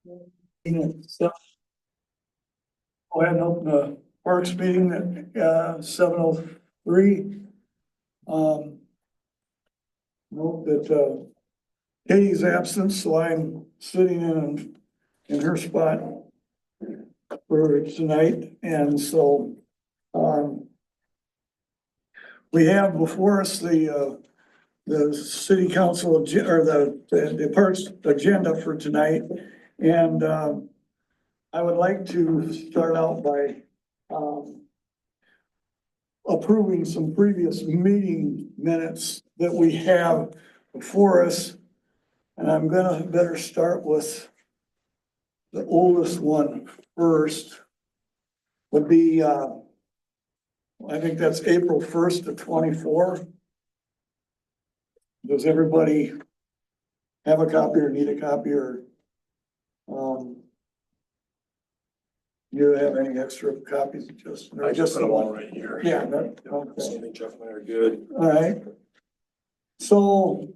So, go ahead and open the Parks meeting at 7:03. Note that Katie's absent, so I'm sitting in her spot for tonight, and so we have before us the city council or the Parks agenda for tonight, and I would like to start out by approving some previous meeting minutes that we have before us. And I'm gonna better start with the oldest one first. Would be, I think that's April 1st of 24. Does everybody have a copy or need a copy or, you have any extra copies, Justin? I just put them all right here. Yeah. So I think Jeff and I are good. All right. So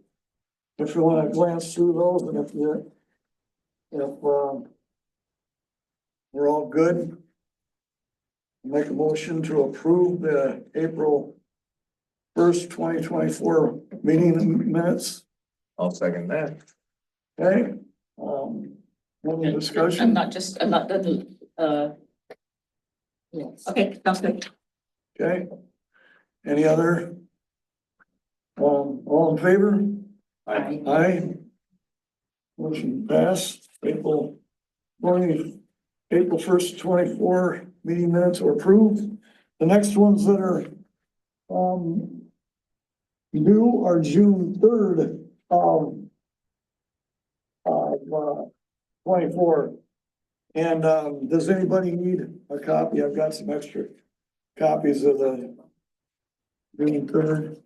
if you want to glance through those and if we're all good, make a motion to approve the April 1st, 2024 meeting minutes. I'll second that. Okay. Any discussion? I'm not, yes. Okay, sounds good. Okay. Any other? All in favor? Aye. Aye. Motion passed. April 1st, 24 meeting minutes are approved. The next ones that are due are June 3rd of 24. And does anybody need a copy? I've got some extra copies of the June 3rd.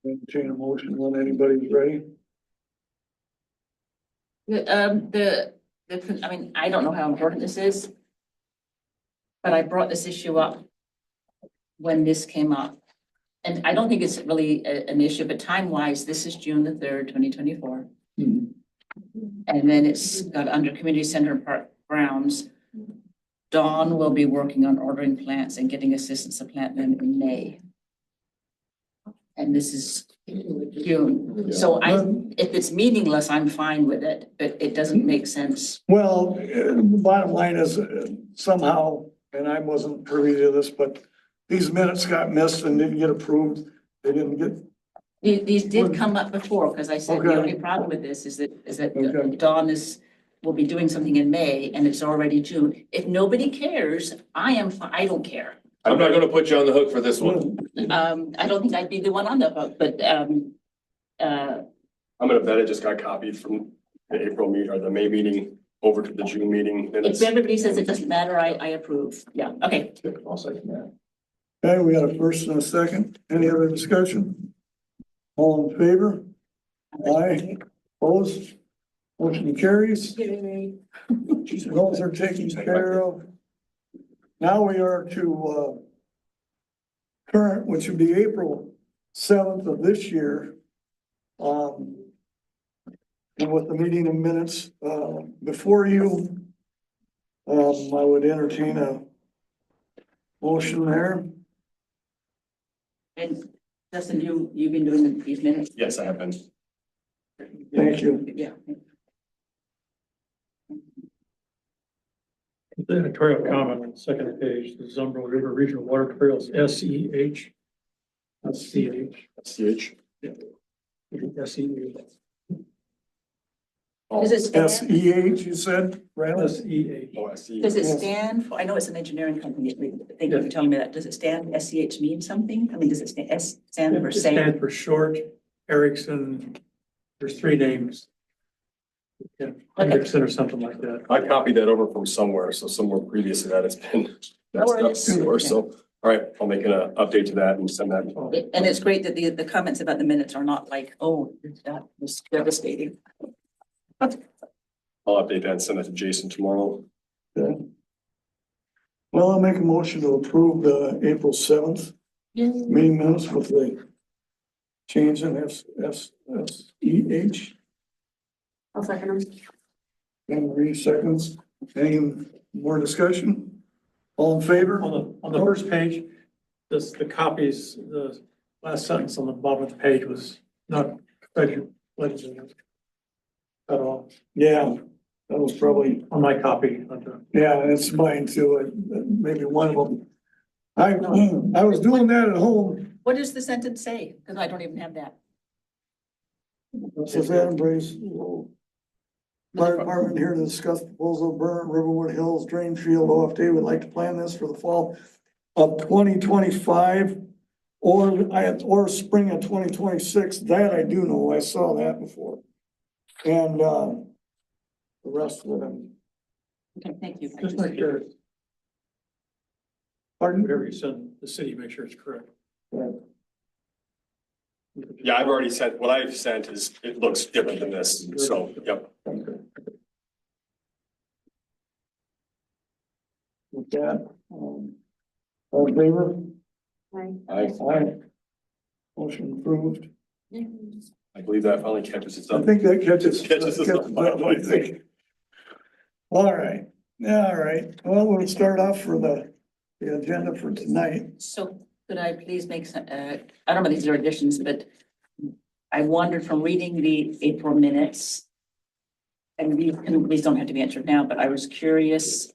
Entertain a motion when anybody's ready. I mean, I don't know how important this is, but I brought this issue up when this came up. And I don't think it's really an issue, but time-wise, this is June the 3rd, 2024. Mhm. And then it's got under community center and park grounds. Dawn will be working on ordering plants and getting assistance to plant them in May. And this is June. So if it's meaningless, I'm fine with it, but it doesn't make sense. Well, the bottom line is somehow, and I wasn't privy to this, but these minutes got missed and didn't get approved. They didn't get. These did come up before, because I said the Okay. only problem with this is that Okay. Dawn will be doing something in May and it's already June. If nobody cares, I don't care. I'm not gonna put you on the hook for this one. I don't think I'd be the one on the hook, but I'm gonna bet it just got copied from the April meet or the May meeting over to the June meeting. And if everybody says it doesn't matter, I approve. Yeah, okay. I'll second that. Okay, we got a first and a second. Any other discussion? All in favor? Aye. Opposed? Motion carries. Those are taken care of. Now we are to current, which would be April 7th of this year. And with the meeting in minutes before you, I would entertain a motion there. And Justin, you've been doing these minutes? Yes, I have been. Thank you. Yeah. The editorial comment on the second page, the Zumbro River Regional Water Trails, SEH. That's CH. CH. SEH. Does it stand, SEH, you said, Riley? SEH. Oh, I see. does it Yes. stand for, I know it's an engineering company, thank you for telling me that. Does it stand, SCH mean something? I mean, does it stand for It same? stands for Short, Erickson. There's three names. Yeah, Okay. Erickson or something like that. I copied that over from somewhere, so somewhere previous to that, it's been messed up worries. somewhere, so. All right, I'll make an update to that and send that. And it's great that the comments about the minutes are not like, oh, that was devastating. I'll update that and send that to Jason tomorrow. Okay. Well, I'll make a motion to approve the April 7th meeting minutes with the change in SEH. I'll second them. And Marie seconds. Any more discussion? All in favor? On the first page, the copies, the last sentence on the bottom of the page was not legislative at all, Yeah, that was probably, on my copy. yeah, it's mine too. Maybe one of them. I was doing that at home. What does the sentence say? Because I don't even have that. It says Adam Brace, fire department here to discuss proposal of Burn Riverwood Hills Drain Field OFD would like to plan this for the fall of 2025 or spring of 2026. That I do know. I saw that before. And the rest of them. Okay, thank you. Just make sure, Pardon? whatever you send the city, make sure it's correct. Yeah, I've already sent, what I've sent is, it looks different than this, so, yep. With that, all in favor? Aye. Motion approved. I believe that finally catches its I up. think that catches. Catches us up, I think. All right, yeah, all right. Well, we'll start off for the agenda for tonight. So could I please make some, I don't know if these are additions, but I wondered from reading the April minutes, and these don't have to be answered now, but I was curious,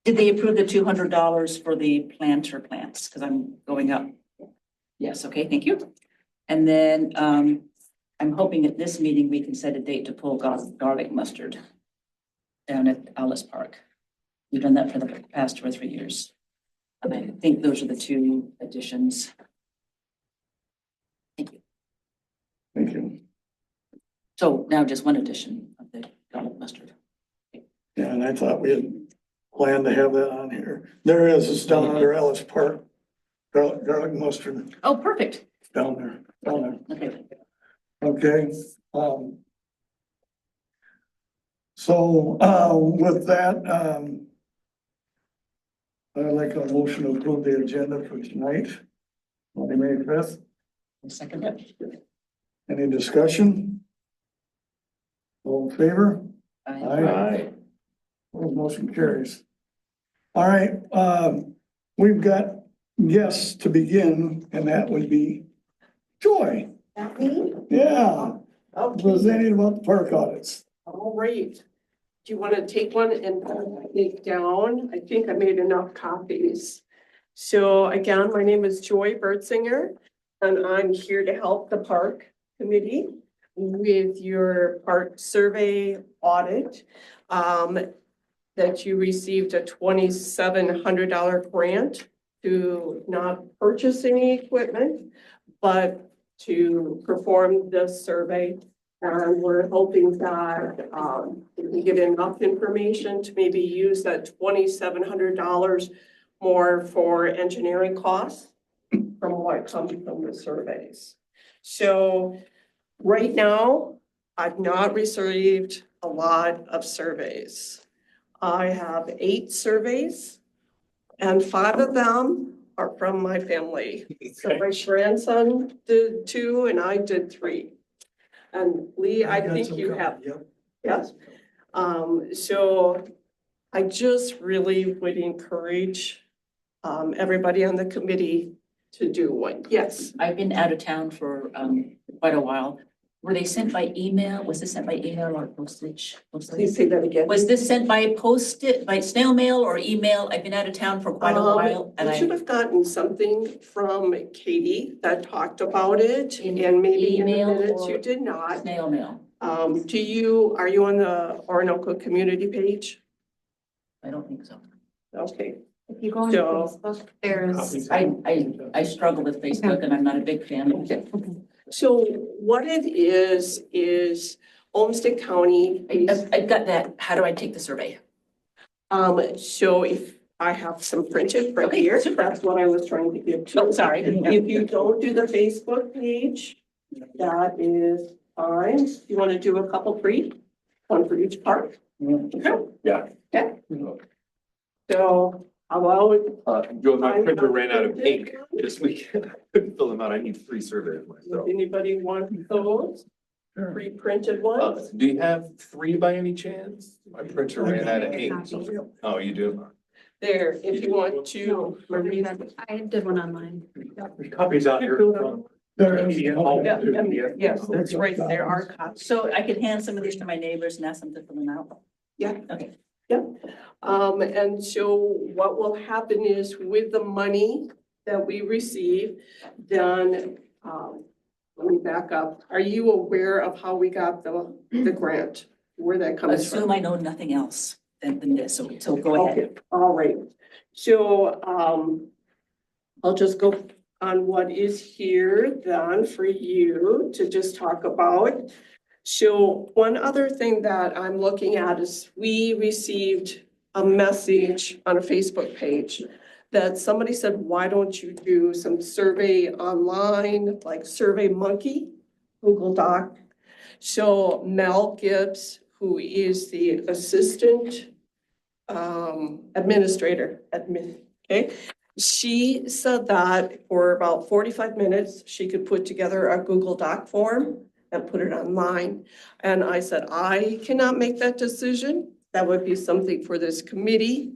did they approve the $200 for the planter plants? Because I'm going up. Yes, okay, thank you. And then, I'm hoping at this meeting, we can set a date to pull garlic mustard down at Alice Park. We've done that for the past 2 or 3 years. And I think those are the 2 additions. Thank you. Thank you. So now just 1 addition of the garlic mustard. Yeah, and I thought we had planned to have that on here. There is, it's down under Ellis Park. Garlic mustard Oh, perfect. down there. Okay. Okay, so, with that, I'd like a motion to approve the agenda for tonight, on May 5th. Second it. Any discussion? All in favor? Aye. Well, motion carries. All right, we've got guests to begin, and that would be Joy. That me? Yeah, Okay, presenting about the park audits. all right. Do you want to take one and take down? I think I made enough copies. So again, my name is Joy Bertzinger, and I'm here to help the park committee with your park survey audit. That you received a $2,700 grant to not purchase any equipment, but to perform this survey. And we're hoping that we can get enough information to maybe use that $2,700 more for engineering costs from what comes from the surveys. So right now, I've not received a lot of surveys. I have 8 surveys, and 5 of them are from my family. So my grandson did 2 and I did 3. And Lee, I think you have, yes. So I just really would encourage everybody on the committee to do one. Yes. I've been out of town for quite a while. Were they sent by email? Was this sent by email or postage? Please say that again. Was this sent by by snail mail or email? I've been out of town for quite a while and You should I, have gotten something from Katie that talked about it, In and maybe in the email minutes or- you did not. snail mail. Are you on the Orinoco community page? I don't think so. Okay, If you go on So- Facebook, there's, Copies. I struggle with Facebook and I'm not a big fan of it. so what it is Olmsted County. I got that. How do I take the survey? So if I have some printed right Okay, here, super. that's what I was trying to give to. Oh, sorry. If you don't do the Facebook page, that is fine. You want to do a couple free? One for each park? Okay. Yeah. Okay. So how about, Joe, my printer ran out of ink this weekend. I couldn't fill them out. I need 3 surveys myself. does anybody want those pre-printed ones? Do you have 3 by any chance? My printer ran out of ink. Oh, you do? There, if you want to, Marie. I did one online. There's copies out here from. Yes, that's right, there are copies. So I could hand some of these to my neighbors and ask them to fill them out? Yeah. Okay. And so what will happen is with the money that we receive, then, let me back up. Are you aware of how we got the grant? Where that comes from? Assume I know nothing else than this, so go ahead. Okay, all right. So, I'll just go on what is here then for you to just talk about. So one other thing that I'm looking at is we received a message on a Facebook page that somebody said, why don't you do some survey online, like Survey Monkey, Google Doc? So Mel Gibbs, who is the assistant administrator, okay? She said that for about 45 minutes, she could put together a Google Doc form and put it online. And I said, I cannot make that decision. That would be something for this committee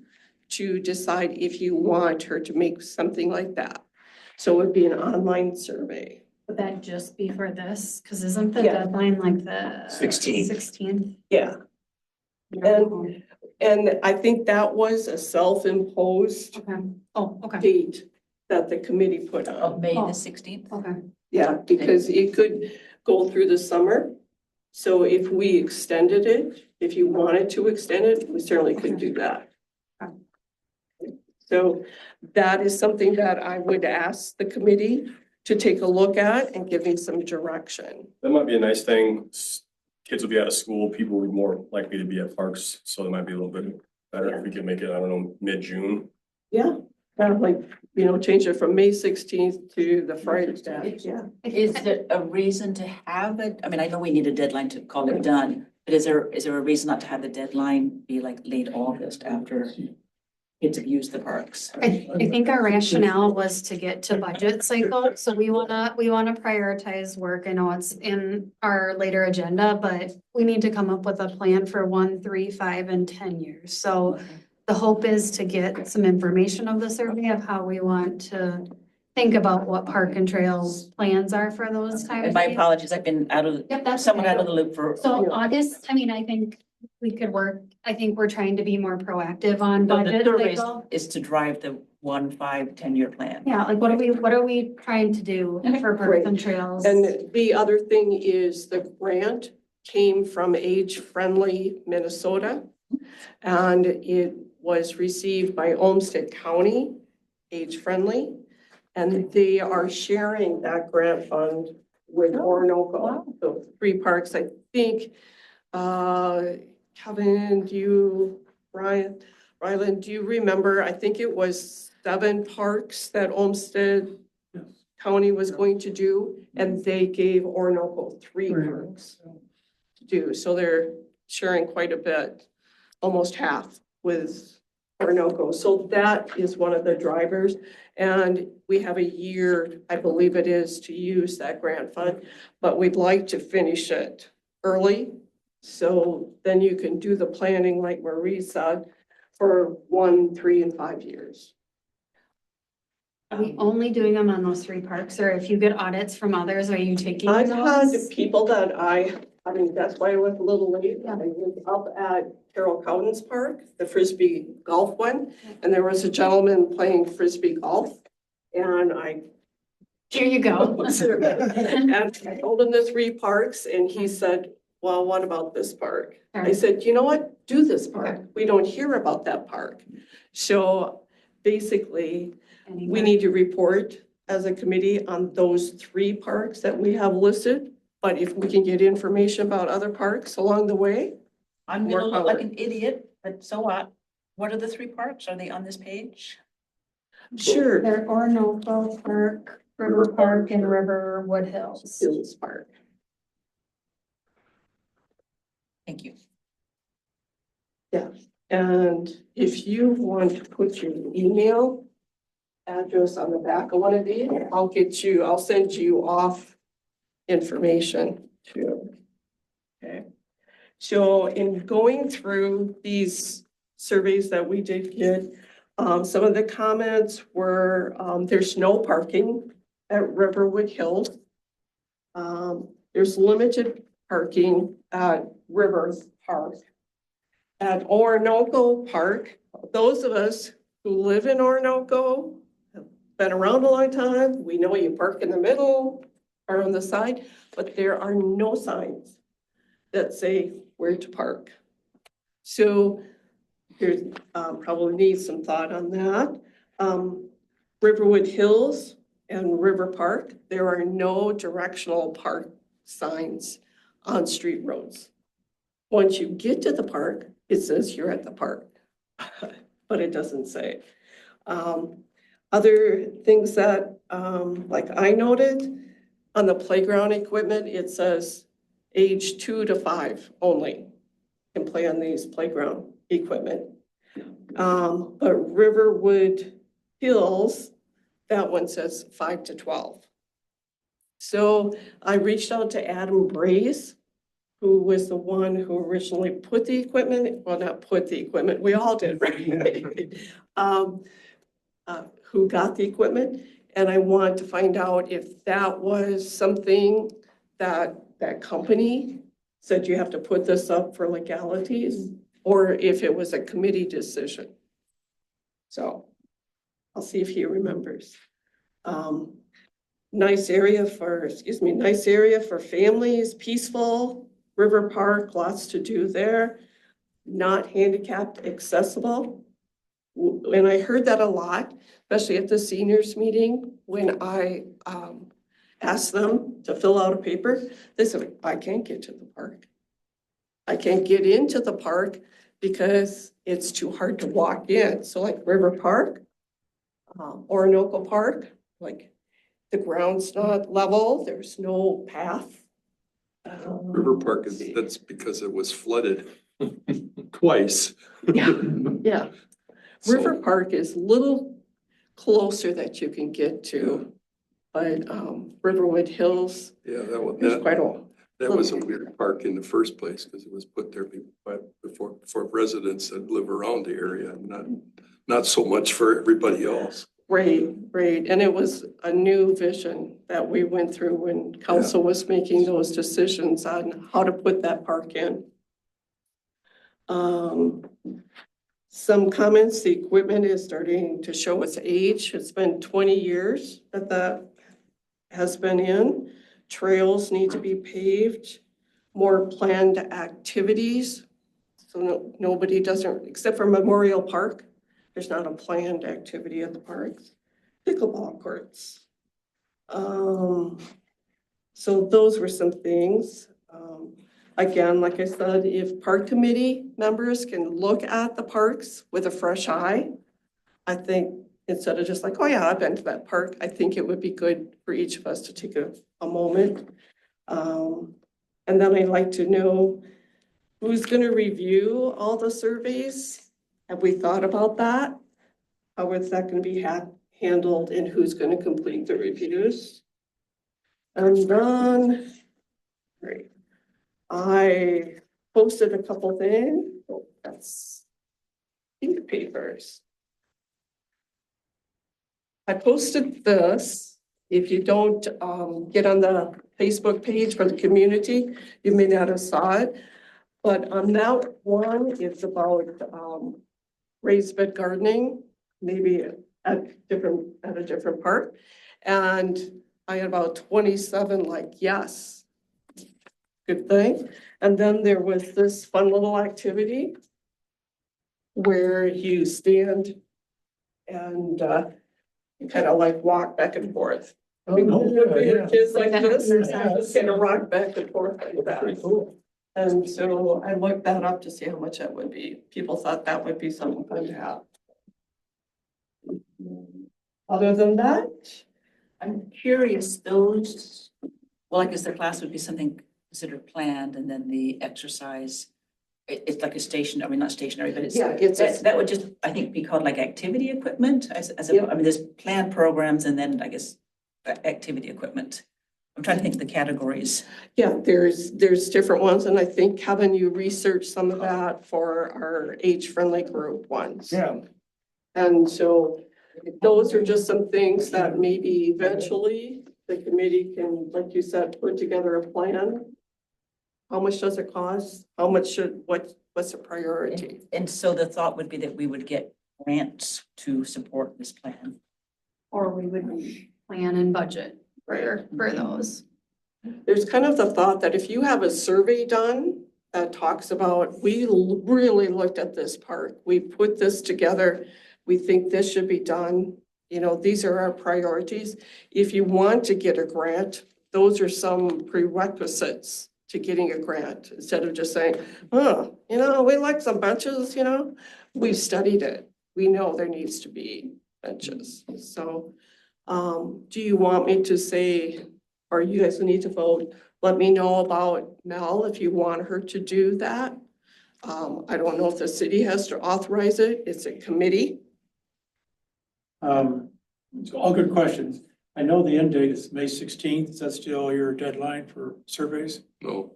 to decide if you want her to make something like that. So it would be an online survey. Would that just be for this? Cause isn't the Yeah. deadline like the 16th. 16th? Yeah. And I think that was a self-imposed Okay. Oh, okay. date that the committee put on. Of May Oh. the 16th? Okay. Yeah, because it could go through the summer. So if we extended it, if you wanted to extend it, we certainly could do that. Okay. So that is something that I would ask the committee to take a look at and give me some direction. That might be a nice thing. Kids will be out of school, people will be more likely to be at parks, so it might be a little bit better if we could make it, I don't know, mid-June. Yeah, kind of like, change it from May 16th to the Friday, yeah. Is there a reason to have it? I mean, I know we need a deadline to call it done, but is there a reason not to have the deadline be like late August after kids have used the parks? I think our rationale was to get to budget cycle, so we wanna prioritize work. I know it's in our later agenda, but we need to come up with a plan for 1, 3, 5, and 10 years. So the hope is to get some information of the survey of how we want to think about what park and trails plans are for those times. And my apologies, I've been Yep, that's somewhat okay. out of the loop for. So August, I mean, I think we could work, I think we're trying to be more proactive on No, the budget survey cycle. is to drive the 1, 5, 10-year plan. Yeah, like what are we trying to do for parks and trails? And the other thing is the grant came from Age Friendly Minnesota. And it was received by Olmsted County, Age Friendly. And they are sharing that grant fund with Orinoco. So 3 parks, I think, Kevin, Ryland, do you remember? I think it was 7 parks that Olmsted Yes. County was going to do, and they gave Orinoco 3 parks to do. So they're sharing quite a bit, almost half with Orinoco. So that is one of the drivers. And we have a year, I believe it is, to use that grant fund, but we'd like to finish it early. So then you can do the planning, like Marie said, for 1, 3, and 5 years. Are we only doing them on those 3 parks, or if you get audits from others, are you taking I've had those? people that I mean, that's why I was a little late. Yeah. I was up at Carroll Cowden's Park, the Frisbee golf one, and there was a gentleman playing Frisbee golf. And Here you go. and I told him the 3 parks, and he said, well, what about this park? I Alright. said, you know what? Do this park. Okay. We don't hear about that park. So basically, we Anywhere. need to report as a committee on those 3 parks that we have listed. But if we can get information about other parks along the way, I'm More gonna look like power. an idiot, but so what? What are the 3 parks? Are they on this page? sure. They're Orinoco Park, River Park, and Riverwood Hills. Hills Park. Thank you. And if you want to put your email address on the back of one of these, I'll send you off information too. Okay. So in going through these surveys that we did get, some of the comments were, there's no parking at Riverwood Hills. There's limited parking at River Park. At Orinoco Park, those of us who live in Orinoco have been around a long time. We know you park in the middle or on the side, but there are no signs that say where to park. So there's probably needs some thought on that. Riverwood Hills and River Park, there are no directional park signs on street roads. Once you get to the park, it says you're at the park, but it doesn't say. Other things that, like I noted, on the playground equipment, it says age 2 to 5 only can play on these playground equipment. But Riverwood Hills, that one says 5 to 12. So I reached out to Adam Braze, who was the one who originally put the equipment, well, not put the equipment, we all did, right? Who got the equipment, and I wanted to find out if that was something that that company said you have to put this up for legalities, or if it was a committee decision. So I'll see if he remembers. Nice area for families, peaceful, River Park, lots to do there, not handicapped accessible. And I heard that a lot, especially at the seniors meeting, when I asked them to fill out a paper. They said, I can't get to the park. I can't get into the park because it's too hard to walk in. So like River Park, Orinoco Park, like the ground's not level, there's no path. River Park that's because it was flooded twice. Yeah, yeah. So- River Park is a little closer that you can get to, but Riverwood Hills, Yeah, there's quite a. that was a weird park in the first place because it was put there for residents that live around the area, not so much for everybody else. Right, and it was a new vision that we went through when council was making those decisions on how to put that park in. Some comments, the equipment is starting to show its age. It's been 20 years that has been in. Trails need to be paved, more planned activities. So nobody doesn't, except for Memorial Park, there's not a planned activity at the parks. Pickleball courts. So those were some things. Again, like I said, if park committee members can look at the parks with a fresh eye, I think instead of just like, oh yeah, I've been to that park, I think it would be good for each of us to take a moment. And then I'd like to know who's going to review all the surveys. Have we thought about that? How is that going to be handled and who's going to complete the reviews? And then, great. I posted a couple things. Oh, that's pink papers. I posted this. If you don't get on the Facebook page for the community, you may not have saw it. But on that one, it's about raised bed gardening, maybe at a different part. And I had about 27 like, yes. Good thing. And then there was this fun little activity where you stand and you kind of like walk back and forth. Kids like this, just kind of rock back and forth like that. Pretty cool. And so I looked that up to see how much that would be. People thought that would be something fun to have. Other than that, I'm curious, those, well, I guess the class would be something considered planned and then the exercise it's like a station, I mean, not stationary, but it's. Yeah, it's a- That would just, I think, be called like activity equipment Yeah. I mean, there's planned programs and then I guess activity equipment. I'm trying to think of the categories. Yeah, there's different ones, and I think, Kevin, you researched some of that for our age-friendly group ones. Yeah, And so those are just some things that maybe eventually the committee can, like you said, put together a plan. How much does it cost? How much what's a priority? And so the thought would be that we would get grants to support this plan. Or we would plan and budget for those. There's kind of the thought that if you have a survey done that talks about, we really looked at this park, we put this together, we think this should be done, you know, these are our priorities. If you want to get a grant, those are some prerequisites to getting a grant, instead of just saying, oh, you know, we like some benches, you know, we've studied it. We know there needs to be benches, so. Do you want me to say, or you guys need to vote, let me know about Mel if you want her to do that? I don't know if the city has to authorize it, it's a committee. It's all good questions. I know the end date is May 16th. Is that still your deadline for surveys? No.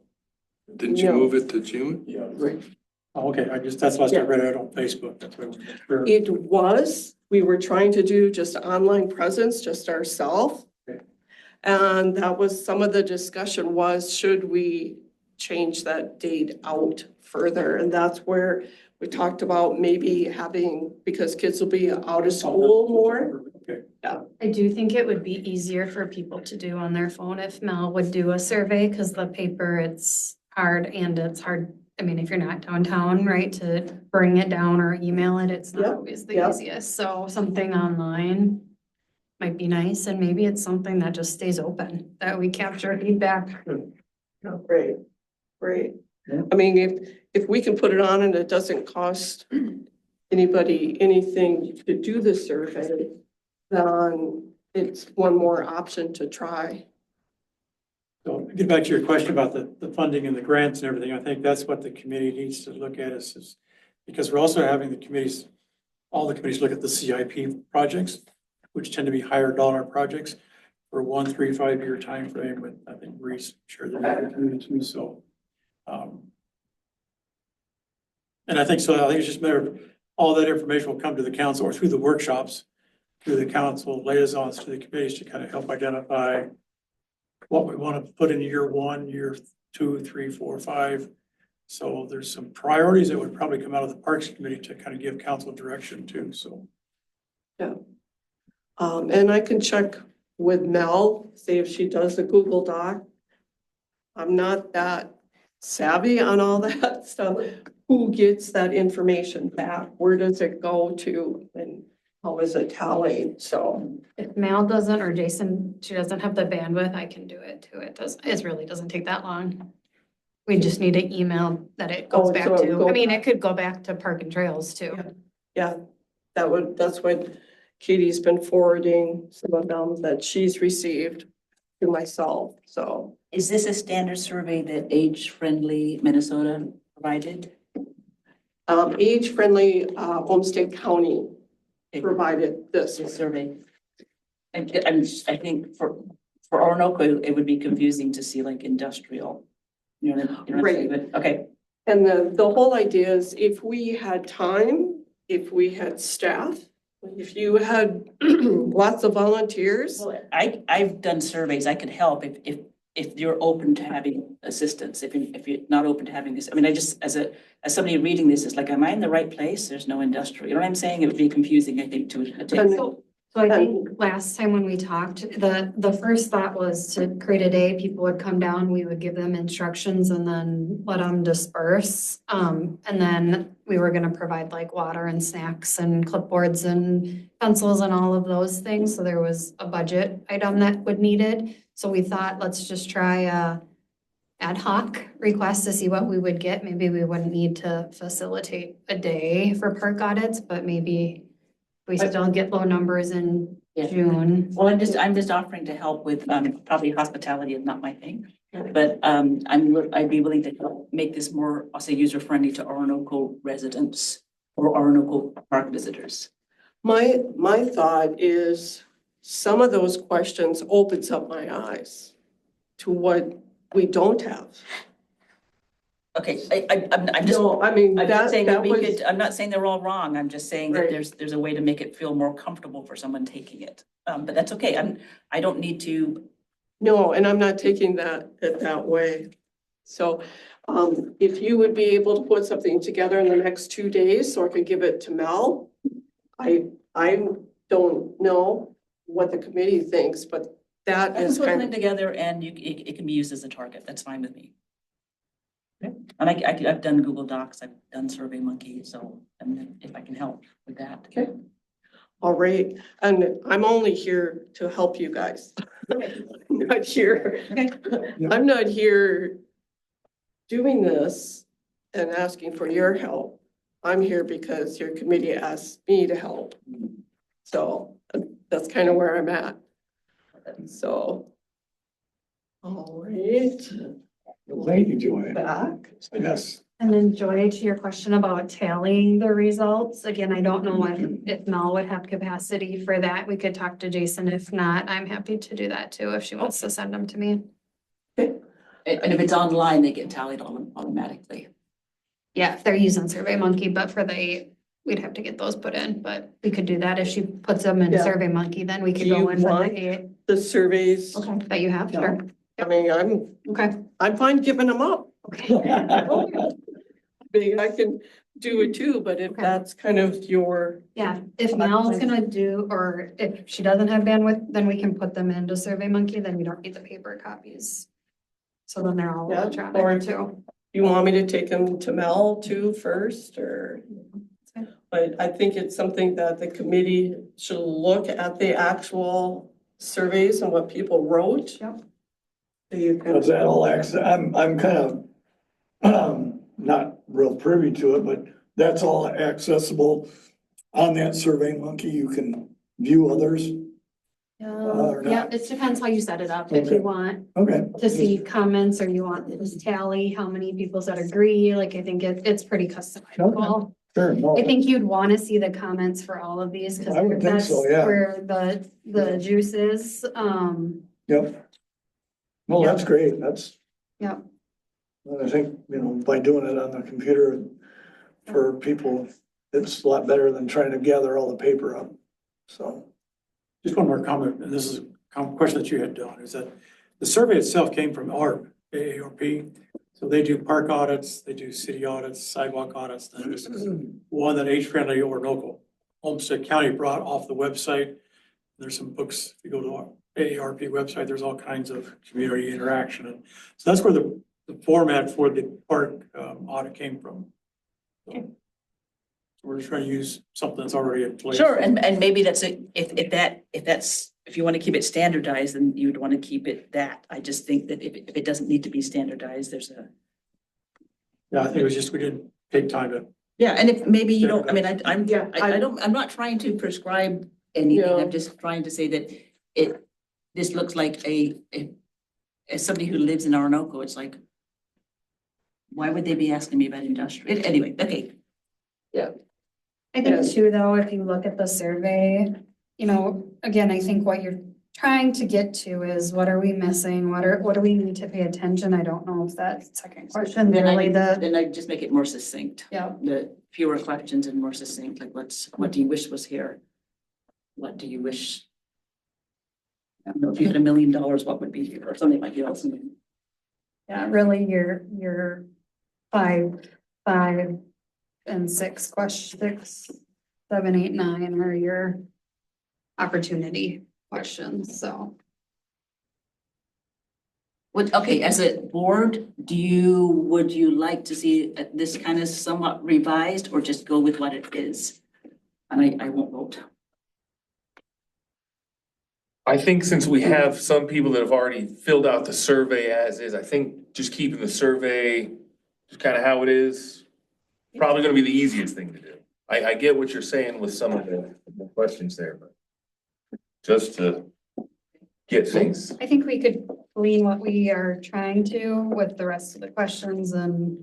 Didn't you No. move it to June? Yeah. Oh, okay, that's last I read it on Facebook. That's what I wasn't sure. It was, we were trying to do just online presence, just ourselves. Okay. And that was, some of the discussion was, should we change that date out further? And that's where we talked about maybe having, because kids will be out of school more. Okay. I do think it would be easier for people to do on their phone if Mel would do a survey, because the paper, it's hard and it's hard. I mean, if you're not downtown, right, to bring it down or email it, it's not Yep, always the yep. easiest. So something online might be nice, and maybe it's something that just stays open, that we capture feedback. Oh, great, great. Yeah. I mean, if we can put it on and it doesn't cost anybody anything to do the survey, then it's one more option to try. So get back to your question about the funding and the grants and everything. I think that's what the committee needs to look at is because we're also having the committees, all the committees look at the CIP projects, which tend to be higher dollar projects for 1, 3, 5 year time frame. With I think Reese shared that community too. So, and I think so. I think it's just a matter of all that information will come to the council or through the workshops, through the council liaisons to the committees to kind of help identify what we want to put in year 1, year 2, 3, 4, 5. So there's some priorities that would probably come out of the Parks Committee to kind of give council direction too, so. And I can check with Mel, see if she does a Google Doc. I'm not that savvy on all that stuff. Who gets that information back? Where does it go to? And how is it tallied? So, If Mel doesn't, or Jason, she doesn't have the bandwidth, I can do it too. It really doesn't take that long. We just need an email that it goes Oh, back so it to. go I mean, back- it could go back to Park and Trails too. yeah, that's what Katie's been forwarding some of them that she's received to myself, so. Is this a standard survey that Age Friendly Minnesota provided? Age-friendly, Homestead County provided this. This survey? I think for Orinoco, it would be confusing to see like industrial. You know what I'm saying? But, okay, And the whole idea is if we had time, if we had staff, if you had lots of volunteers. well, I've done surveys, I could help if you're open to having assistance, if you're not open to having this, I mean, I just, as somebody reading this, it's like, am I in the right place? There's no industrial, you know what I'm saying? It would be confusing, I think, to attend. So I think last time when we talked, the first thought was to create a day, people would come down, we would give them instructions and then let them disperse. And then we were gonna provide like water and snacks and clipboards and pencils and all of those things. So there was a budget item that would needed. So we thought, let's just try a ad hoc request to see what we would get. Maybe we wouldn't need to facilitate a day for park audits, but maybe we still get low numbers in Yeah. June. Well, I'm just offering to help with, probably hospitality is not my thing. But I'd be willing to help make this more, I'll say, user-friendly to Orinoco residents or Orinoco Park visitors. My thought is some of those questions opens up my eyes to what we don't have. Okay, I'm just, No, I mean, I'm just saying that that we was, could, I'm not saying they're all wrong. I'm just saying that Right. there's a way to make it feel more comfortable for someone taking it. But that's okay. I don't need to, no, and I'm not taking it that way. So, if you would be able to put something together in the next 2 days, so I could give it to Mel. I don't know what the committee thinks, but I that can is put kind something of, together and it can be used as a target. That's fine with me. And I've done Google Docs, I've done SurveyMonkey, so if I can help with that. Okay. All right, and I'm only here to help you guys. I'm not here. Okay. I'm not here doing this and asking for your help. I'm here because your committee asked me to help. So that's kind of where I'm at. So. All right, Thank you, Joanne. back. Yes. And then Joy, to your question about tallying the results, again, I don't know if Mel would have capacity for that. We could talk to Jason. If not, I'm happy to do that too, if she wants to send them to me. And if it's online, they get tallied automatically. Yeah, if they're using SurveyMonkey, but for we'd have to get those put in, but we could do that. If she puts them in Yeah. SurveyMonkey, then we could Do go you in for want- the eight. The surveys, Okay, that you have, sure. I mean, Okay. I'm fine giving them up. Okay. I can do it too, but if Okay. that's kind of your, Yeah, if Mel's gonna do, or if she doesn't have bandwidth, then we can put them into SurveyMonkey, then we don't need the paper copies. So then they're all Yeah, or- electronic too. you want me to take them to Mel too first, or? fine. But I think it's something that the committee should look at the actual surveys and what people wrote. Yep. So you can, Cause that all I'm kind of, not real privy to it, but that's all accessible on that SurveyMonkey. You can view others. Or Yeah, not. it depends how you set it up. If Okay. you want Okay. to see comments or you want to just tally how many people said agree, like I think it's pretty customizable. Sure. No. I think you'd want to see the comments for all of these because I would think that's so, yeah. where the juice is. Yep. No, that's great. That's. Yep. And I think, by doing it on the computer for people, it's a lot better than trying to gather all the paper up. So. Just one more comment, and this is a question that you had, Don, is that the survey itself came from AARP. So they do park audits, they do city audits, sidewalk audits. Then this is one that Age Friendly Orinoco Olmsted County brought off the website. There's some books, if you go to our AARP website, there's all kinds of community interaction. And so that's where the format for the park audit came from. So we're just trying to use something that's already in place. Sure, and maybe if you want to keep it standardized, then you would want to keep it that. I just think that if it doesn't need to be standardized, Yeah, I think it was just, we didn't take time to. yeah, and if maybe you don't, I mean, Yeah, I'm not trying to prescribe anything. No. I'm just trying to say that this looks like as somebody who lives in Orinoco, it's like, why would they be asking me about industrial? Anyway, okay. I think too, though, if you look at the survey, again, I think what you're trying to get to is what are we missing? What do we need to pay attention? I don't know if that second question really Then I just make it more succinct. yeah. The fewer questions and more succinct, like what do you wish was here? What do you wish? I don't know, if you had $1 million, what would be here or something like that. Yeah, really your 5, and 6 questions, 6, 7, 8, 9 are your opportunity questions, so. Okay, as a board, would you like to see this kind of somewhat revised or just go with what it is? And I won't vote. I think since we have some people that have already filled out the survey as is, I think just keeping the survey just kind of how it is, probably gonna be the easiest thing to do. I get what you're saying with some of the questions there, but just to get things. I think we could glean what we are trying to with the rest of the questions and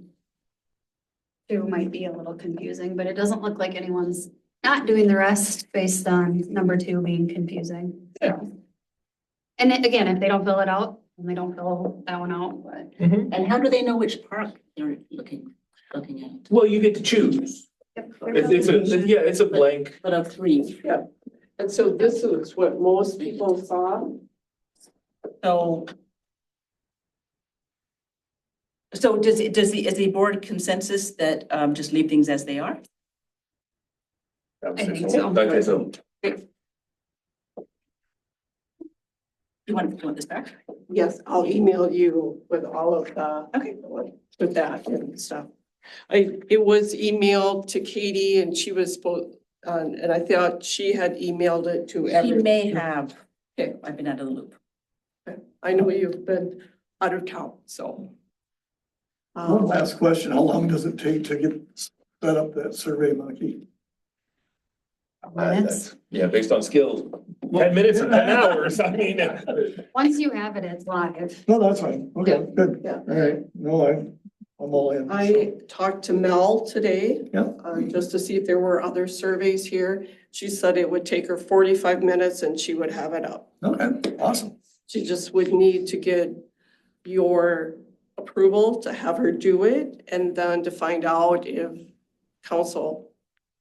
two might be a little confusing, but it doesn't look like anyone's not doing the rest based on number two being confusing. So. And again, if they don't fill it out, then they don't fill that one out, but. And how do they know which park they're looking at? Well, you get to choose. It's a blank. But of three, And so this is what most people saw. so is the board consensus that, just leave things as they are? I think so. Okay, so You want this back? Yes, I'll email you with all of the. Okay. With that and stuff. It was emailed to Katie and she was supposed, and I thought she had emailed it to She everyone. may have, okay, I've been out of the loop. I know you've been out of town, so. One last question, how long does it take to get set up that Survey Monkey? Minutes. yeah, based on skills, 10 minutes or 10 hours, I mean. Once you have it, it's live. No, that's fine, okay, good, Yeah. all right, no, I'm all in. so. I talked to Mel today. Yeah. Just to see if there were other surveys here. She said it would take her 45 minutes and she would have it up. Okay, awesome, She just would need to get your approval to have her do it and then to find out if council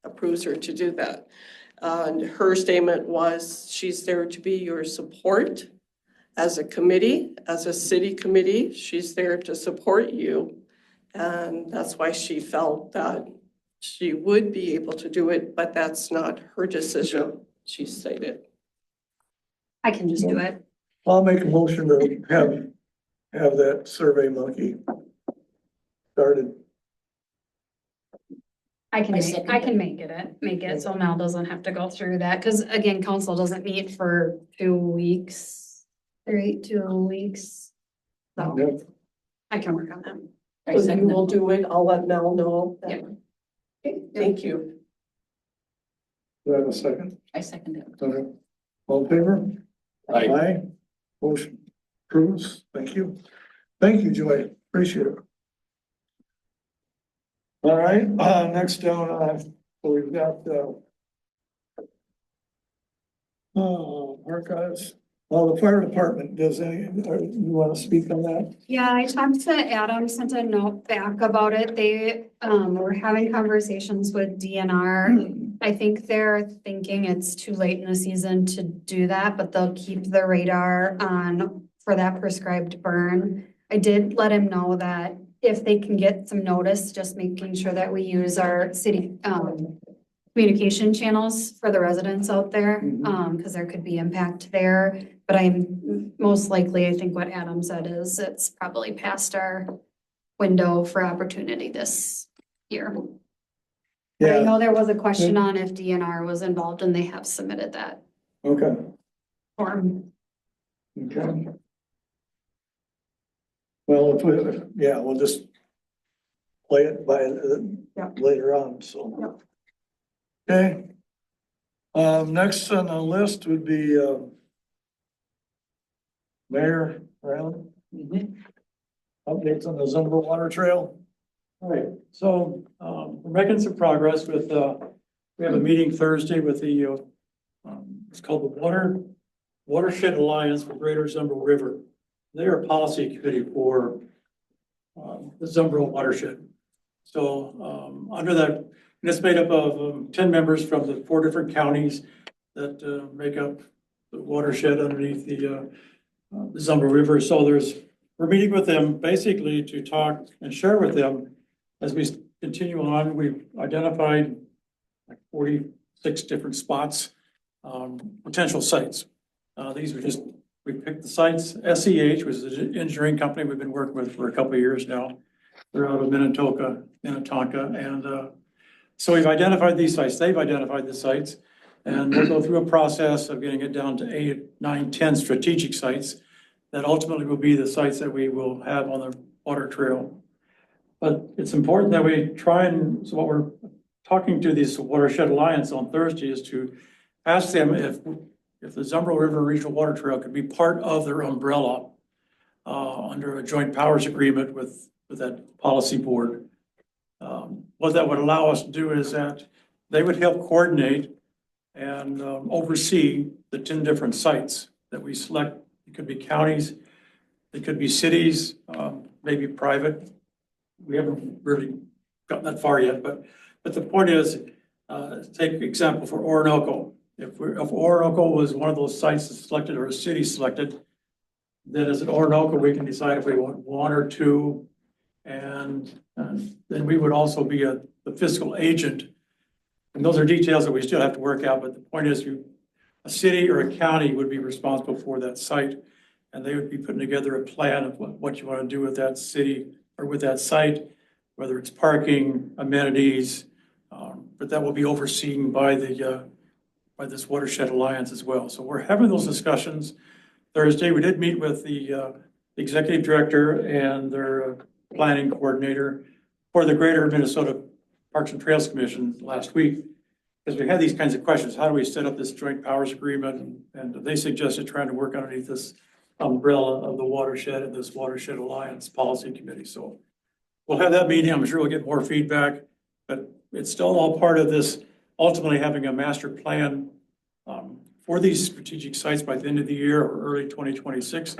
approves her to do that. And her statement was she's there to be your support as a committee, as a city committee. She's there to support you. And that's why she felt that she would be able to do it, but that's not her decision, she stated. I can just do it. I'll make a motion to have that Survey Monkey started. I can I make, second I it. can make it so Mel doesn't have to go through that, cause again, council doesn't meet for 2 weeks. 2 weeks. So Yep. I can work on that. I So you second will that. do it, I'll let Mel know. Yeah. Okay, thank you. Do I have a second? I second it. Okay. All in favor? Aye. Aye. Motion approves. Thank you. Thank you, Joy. Appreciate it. All right, next down, so we've got, archives. Well, the fire department, does any, you want to speak on that? Yeah, I talked to Adam, sent a note back about it. They were having conversations with DNR. I think they're thinking it's too late in the season to do that, but they'll keep the radar on for that prescribed burn. I did let him know that if they can get some notice, just making sure that we use our city communication channels for the residents out there, because there could be impact there. But I'm most likely, I think what Adam said is it's probably past our window for opportunity this year. But I Yeah, know there was a question on if DNR was involved and they have submitted that okay, form. okay. Well, if we, yeah, we'll just play it by, Yeah. later on, so. Okay. Next on the list would be, Mayor Brown. Updates on the Zumbo Water Trail. All right, so, we're making some progress with, we have a meeting Thursday with the, it's called the Watershed Alliance for Greater Zumbro River. They are a policy committee for, the Zumbro watershed. So, under that, and it's made up of 10 members from the 4 different counties that, make up the watershed underneath the Zumbro River. So we're meeting with them basically to talk and share with them as we continue on. We've identified like 46 different spots, potential sites. These are just, we picked the sites. SEH was an engineering company we've been working with for a couple of years now. They're out of Minnetonka, and so we've identified these sites. They've identified the sites, and we'll go through a process of getting it down to 8, 9, 10 strategic sites that ultimately will be the sites that we will have on the water trail. But it's important that we try and, so what we're talking to this Watershed Alliance on Thursday is to ask them if the Zumbro River Regional Water Trail could be part of their umbrella under a joint powers agreement with that policy board. What that would allow us to do is that they would help coordinate and oversee the 10 different sites that we select. It could be counties, it could be cities, maybe private. We haven't really gotten that far yet, but the point is, take example for Orinoco. If Orinoco was one of those sites that's selected or a city selected, then as an Orinoco, we can decide if we want one or two. And then we would also be the fiscal agent. And those are details that we still have to work out, but the point is a city or a county would be responsible for that site. And they would be putting together a plan of what you want to do with that city or with that site, whether it's parking, amenities, but that will be overseen by by this Watershed Alliance as well. So we're having those discussions. Thursday, we did meet with the executive director and their planning coordinator for the Greater Minnesota Parks and Trails Commission last week. Because we had these kinds of questions. How do we set up this joint powers agreement? And they suggested trying to work underneath this umbrella of the watershed and this Watershed Alliance Policy Committee. So we'll have that meeting. I'm sure we'll get more feedback, but it's still all part of this, ultimately having a master plan for these strategic sites by the end of the year or early 2026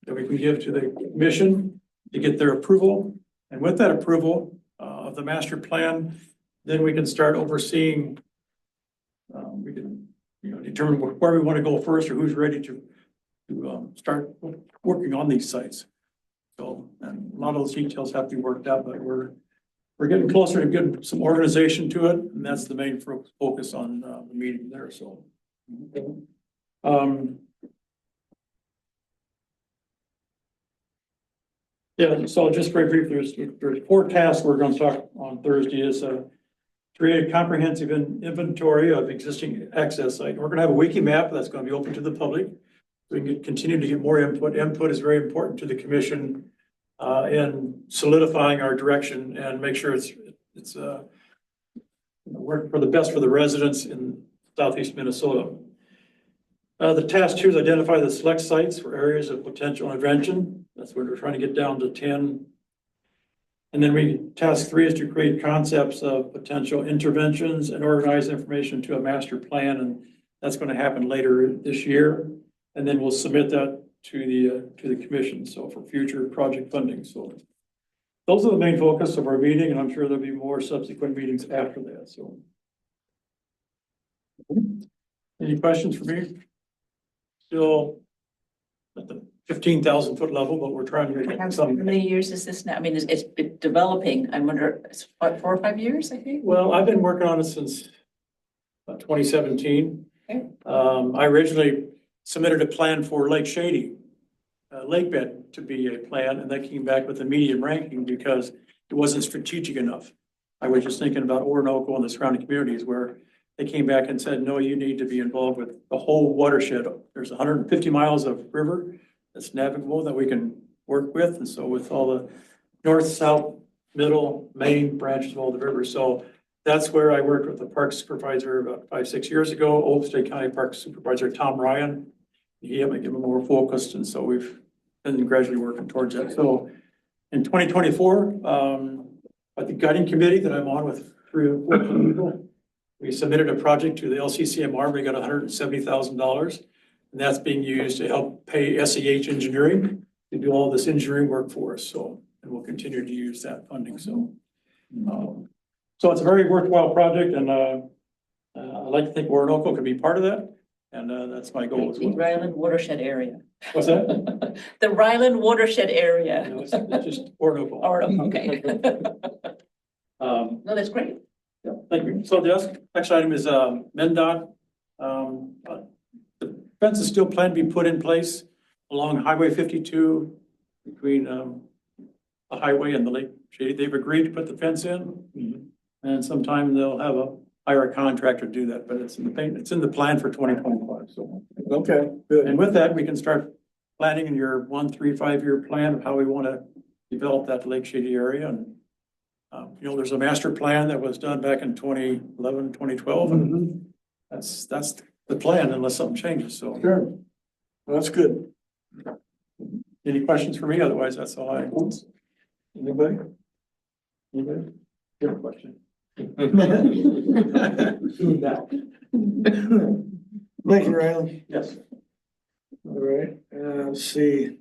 that we can give to the commission to get their approval. And with that approval of the master plan, then we can start overseeing. We can, determine where we want to go first or who's ready to start working on these sites. So, and a lot of those details have to be worked out, but we're getting closer to getting some organization to it, and that's the main focus on the meeting there. So, yeah. So just very brief, there's 4 tasks we're going to talk on Thursday. Is create a comprehensive inventory of existing access site. We're going to have a wiki map that's going to be open to the public. We can continue to get more input. Input is very important to the commission in solidifying our direction and make sure it's work for the best for the residents in Southeast Minnesota. The task 2 is identify the select sites for areas of potential intervention. That's what we're trying to get down to 10. And then task 3 is to create concepts of potential interventions and organize information to a master plan. And that's going to happen later this year. And then we'll submit that to the commission. So for future project funding. So those are the main focus of our meeting, and I'm sure there'll be more subsequent meetings after that. So any questions for me? Still at the 15,000 foot level, but we're trying to get How some. many years is this now? I mean, it's been developing. I wonder, it's what, 4 or 5 years, I think? Well, I've been working on it since 2017. Okay. I originally submitted a plan for Lake Shady, lake bed to be a plan, and that came back with a medium ranking because it wasn't strategic enough. I was just thinking about Orinoco and the surrounding communities where they came back and said, no, you need to be involved with the whole watershed. There's 150 miles of river that's navigable that we can work with. And so with all the north, south, middle, main branches of all the rivers. So that's where I worked with the park supervisor about 5-6 years ago, Old State County Park Supervisor Tom Ryan. He helped me get more focused. And so we've been gradually working towards that. So in 2024, at the guiding committee that I'm on with 3 or 4 people, we submitted a project to the LCCMR. We got $170,000. And that's being used to help pay SEH Engineering to do all this engineering work for us. So, and we'll continue to use that funding. So, so it's a very worthwhile project, and I'd like to think Orinoco can be part of that. And that's my goal as The well. Ryland watershed area. What's that? The Ryland watershed area. No, it's just Orinoco. Or, okay. Um, No, that's great. yeah, thank you. So the next item is MnDOT. The fence is still planned to be put in place along Highway 52 between the highway and the Lake Shady. They've agreed to put the fence in, and sometime they'll hire a contractor to do that. But it's in the plan for 2025. So Okay, good. and with that, we can start planning in your 1, 3, 5 year plan of how we want to develop that Lake Shady area. And there's a master plan that was done back in 2011, 2012, and that's the plan unless something changes. So Sure. Well, that's good. Any questions for me? Otherwise, that's all I. Anybody? Anybody? Good question. Thank you, Riley. Yes. All right, let's see.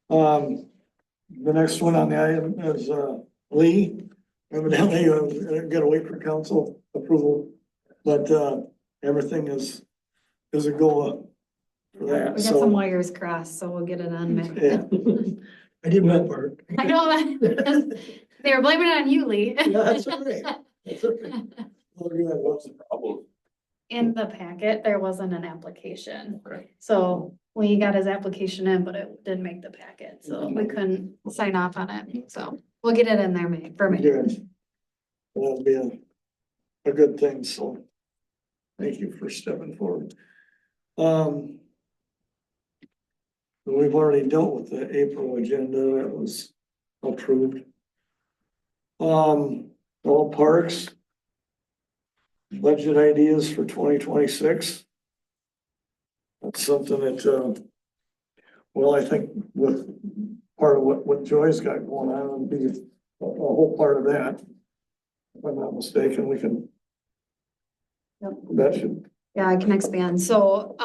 The next one on the item is, Lee. Evidently, gotta wait for council approval, but, everything is a go up for that, We got some so. wires crossed, so we'll get it on May. Yeah. I did my part. I know that. They were blaming it on you, Lee. That's all right. That's okay. Oh, yeah, What's the problem? In the packet, there wasn't an application. Okay. So we got his application in, but it didn't make the packet, so we couldn't sign off on it. So we'll get it in there for me. Good. That'll be a good thing, so. Thank you for stepping forward. We've already dealt with the April agenda, that was approved. All parks. Budget ideas for 2026. That's something that, well, I think with part of what Joy's got going on would be a whole part of that. If I'm not mistaken, we can. Yep. That should, Yeah, I can expand. So,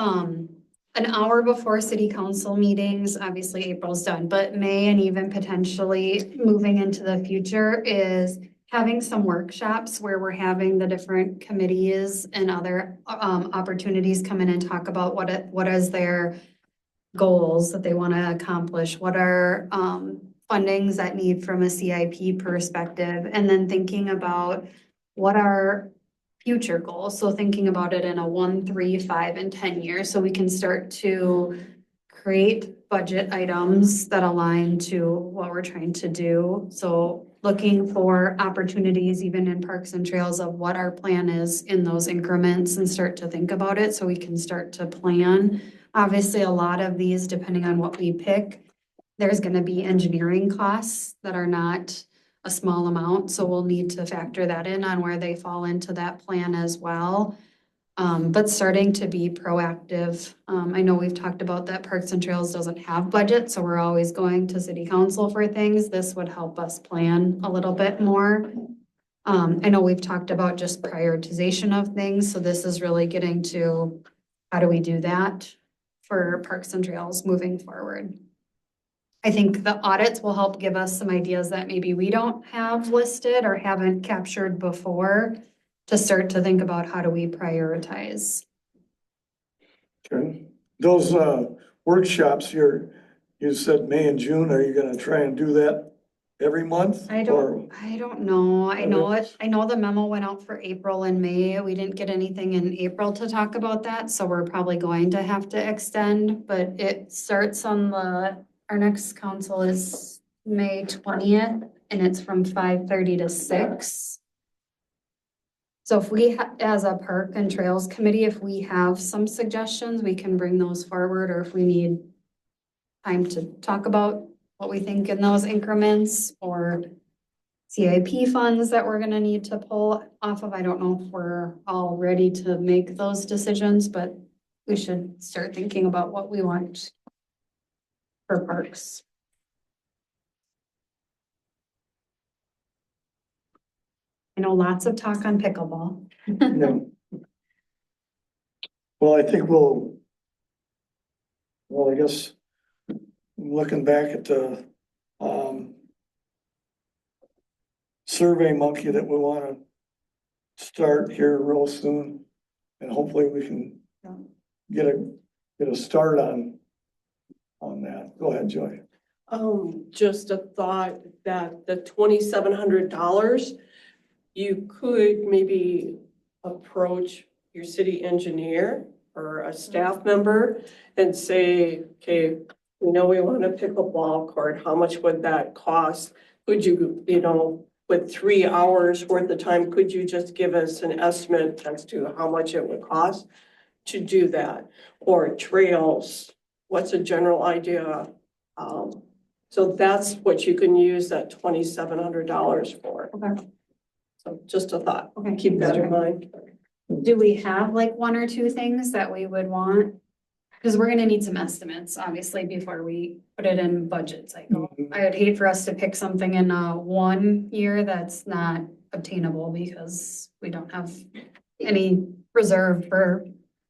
an hour before city council meetings, obviously April's done, but May and even potentially moving into the future is having some workshops where we're having the different committees and other, opportunities come in and talk about what is their goals that they want to accomplish, what are, fundings that need from a CIP perspective, and then thinking about what are future goals. So thinking about it in a 1, 3, 5, and 10 years, so we can start to create budget items that align to what we're trying to do. So looking for opportunities even in parks and trails of what our plan is in those increments and start to think about it so we can start to plan. Obviously, a lot of these, depending on what we pick, there's gonna be engineering costs that are not a small amount, so we'll need to factor that in on where they fall into that plan as well. But starting to be proactive. I know we've talked about that Parks and Trails doesn't have budget, so we're always going to city council for things. This would help us plan a little bit more. I know we've talked about just prioritization of things, so this is really getting to how do we do that for Parks and Trails moving forward. I think the audits will help give us some ideas that maybe we don't have listed or haven't captured before to start to think about how do we prioritize. okay. Those, workshops, you said May and June, are you gonna try and do that every month? I Or- don't know. I know it. I know the memo went out for April and May. We didn't get anything in April to talk about that, so we're probably going to have to extend, but it starts on our next council is May 20th and it's from 5:30 to 6. So if we, as a park and trails committee, if we have some suggestions, we can bring those forward, or if we need time to talk about what we think in those increments or CIP funds that we're gonna need to pull off of. I don't know if we're all ready to make those decisions, but we should start thinking about what we want for parks. I know lots of talk on pickleball. Yeah. Well, I think I guess, looking back at the, Survey Monkey that we wanna start here real soon. And hopefully we can get a start on that. Go ahead, Joy. Just a thought that the $2,700, you could maybe approach your city engineer or a staff member and say, okay, we know we want a pickleball court. How much would that cost? Could you, with 3 hours worth of time, could you just give us an estimate as to how much it would cost to do that? Or trails, what's a general idea? So that's what you can use that $2,700 for. Okay. So just a thought, Okay. keep that in mind. Do we have like 1 or 2 things that we would want Cause we're gonna need some estimates, obviously, before we put it in budget cycle. I would hate for us to pick something in, 1 year that's not obtainable because we don't have any reserve for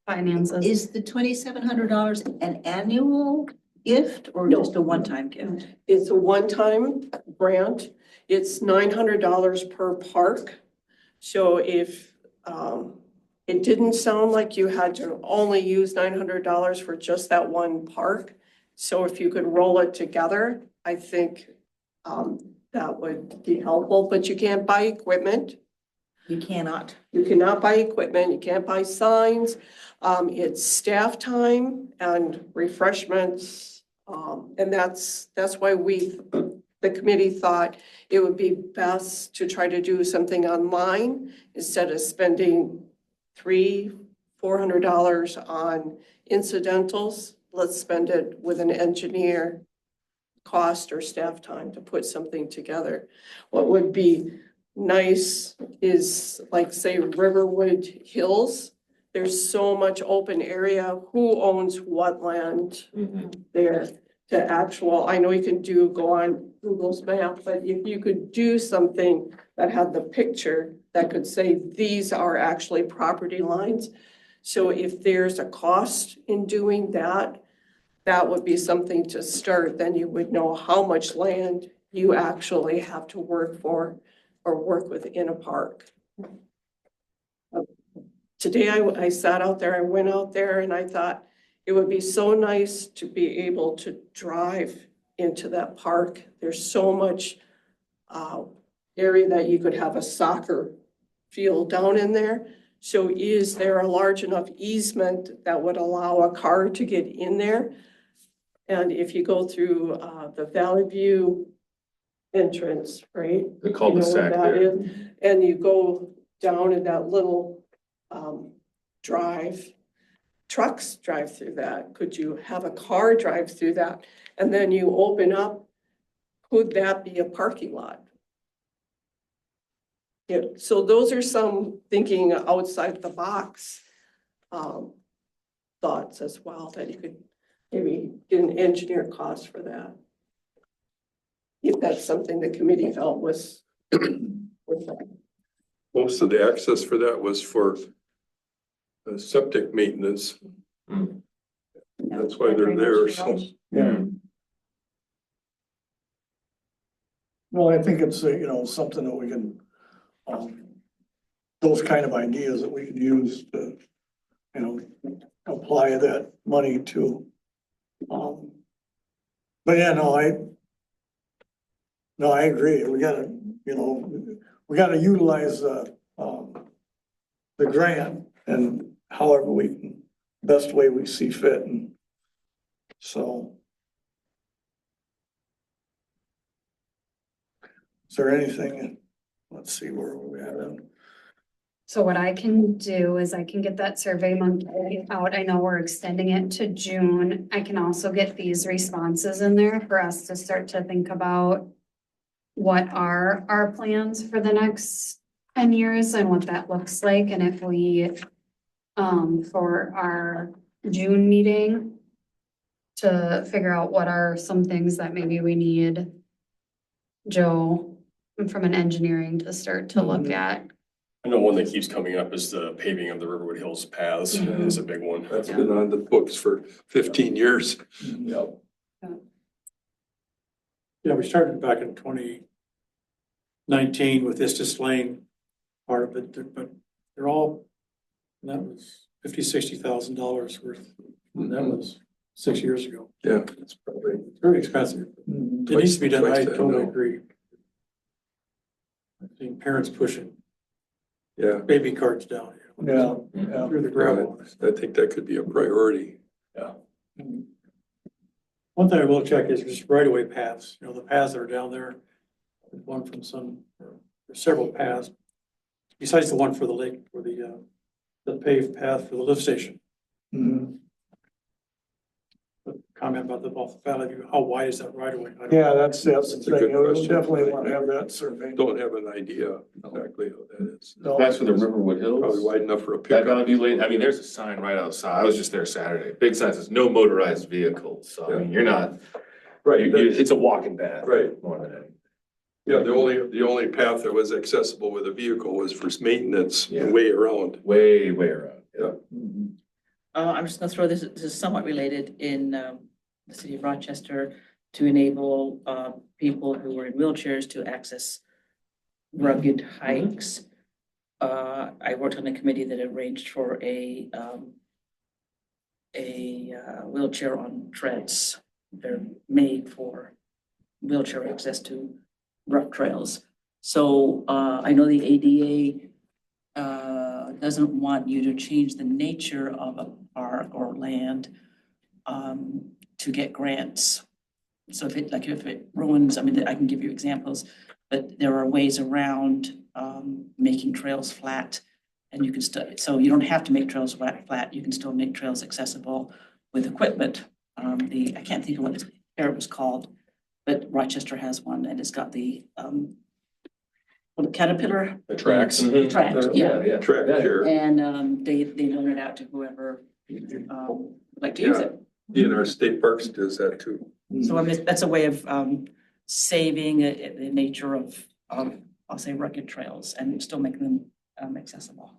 finances. Is the $2,700 an annual gift or No. just a one-time gift? It's a one-time grant. It's $900 per park. So if, it didn't sound like you had to only use $900 for just that one park. So if you could roll it together, I think, that would be helpful, but you can't buy equipment. You cannot. You cannot buy equipment, you can't buy signs. It's staff time and refreshments. And that's why the committee thought it would be best to try to do something online instead of spending $400 on incidentals. Let's spend it with an engineer cost or staff time to put something together. What would be nice is like, say, Riverwood Hills. There's so much open area. Who owns what land there to actual, I know you can go on Google's map, but if you could do something that had the picture that could say, these are actually property lines. So if there's a cost in doing that, that would be something to start. Then you would know how much land you actually have to work for or work within a park. Today I sat out there, I went out there and I thought it would be so nice to be able to drive into that park. There's so much area that you could have a soccer field down in there. So is there a large enough easement that would allow a car to get in there? And if you go through the Valley View entrance, right? The You know cul-de-sac where that there. is? And you go down in that little drive, trucks drive through that. Could you have a car drive through that? And then you open up, could that be a parking lot? Yeah, so those are some thinking outside the box thoughts as well, that you could maybe get an engineer cost for that. If that's something the committee felt was worth it. Most of the access for that was for septic maintenance. Mm. That's why they're there, so. Yeah. Well, I think it's, something that we can, those kind of ideas that we can use to, apply that money to. But yeah, no, I agree. We gotta, we gotta utilize the grant and however we can, best way we see fit, and so. Is there anything, let's see, where we at? So what I can do is I can get that Survey Monkey out. I know we're extending it to June. I can also get these responses in there for us to start to think about what are our plans for the next 10 years and what that looks like. And if we, for our June meeting, to figure out what are some things that maybe we need Joe from an engineering to start to look at. I know one that keeps coming up is the paving of the Riverwood Hills paths is a big one. That's been on the books for 15 years. Yep. Yeah, we started back in 2019 with Istis Lane part of it, but they're all, that was $50,000-$60,000 worth. And that was 6 years ago. Yeah, it's probably. It's very expensive. It needs to be done. I totally agree. I think parents pushing Yeah. baby carts down Yeah, yeah. through the gravel. I think that could be a priority. One thing I will check is just right away paths, the paths that are down there. There's one from there's several paths. Besides the one for the lake, for the paved path for the lift station. Mhm. comment about the Valley View, how wide is that right away? Yeah, that's the That's a thing. good We question. definitely want to have that survey. Don't have an idea exactly how that is. No. That's for the Riverwood Probably Hills. wide enough for a That pickup. Valley View Lane, I mean, there's a sign right outside. I was just there Saturday. Big sign says no motorized vehicles. So I mean, you're not, Right, it's a walking path. Right. More than anything. yeah, the only path that was accessible with a vehicle was for maintenance Yeah. way around. Way around. Yeah. I'm just gonna throw this is somewhat related in, the city of Rochester to enable, people who are in wheelchairs to access rugged hikes. I worked on a committee that arranged for a wheelchair on treads. They're made for wheelchair access to rough trails. So, I know the ADA, doesn't want you to change the nature of a park or land, to get grants. So if it ruins, I mean, I can give you examples, but there are ways around, making trails flat. And you can still, so you don't have to make trails flat, you can still make trails accessible with equipment. I can't think of what it was called, but Rochester has one and it's got the, Caterpillar The tracks. track, yeah. Track chair. And, they loan it out to whoever, would like to use it. DNR State Parks does that too. So I mean, that's a way of, saving the nature of, I'll say rugged trails and still making them, accessible.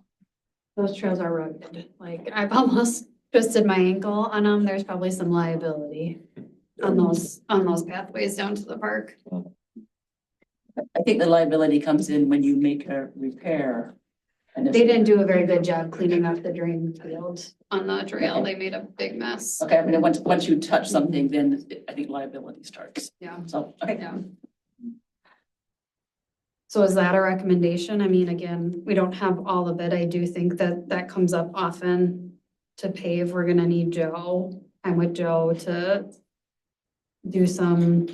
Those trails are rugged, like I've almost twisted my ankle on them. There's probably some liability on those pathways down to the park. I think the liability comes in when you make a repair. And if- They didn't do a very good job cleaning up the drain field on the trail. They made a big mess. Okay, I mean, once you touch something, then I think liability starts. Yeah. So, okay. Yeah. So is that a recommendation? I mean, again, we don't have all of it. I do think that that comes up often to pave. We're gonna need Joe. I'm with Joe to do some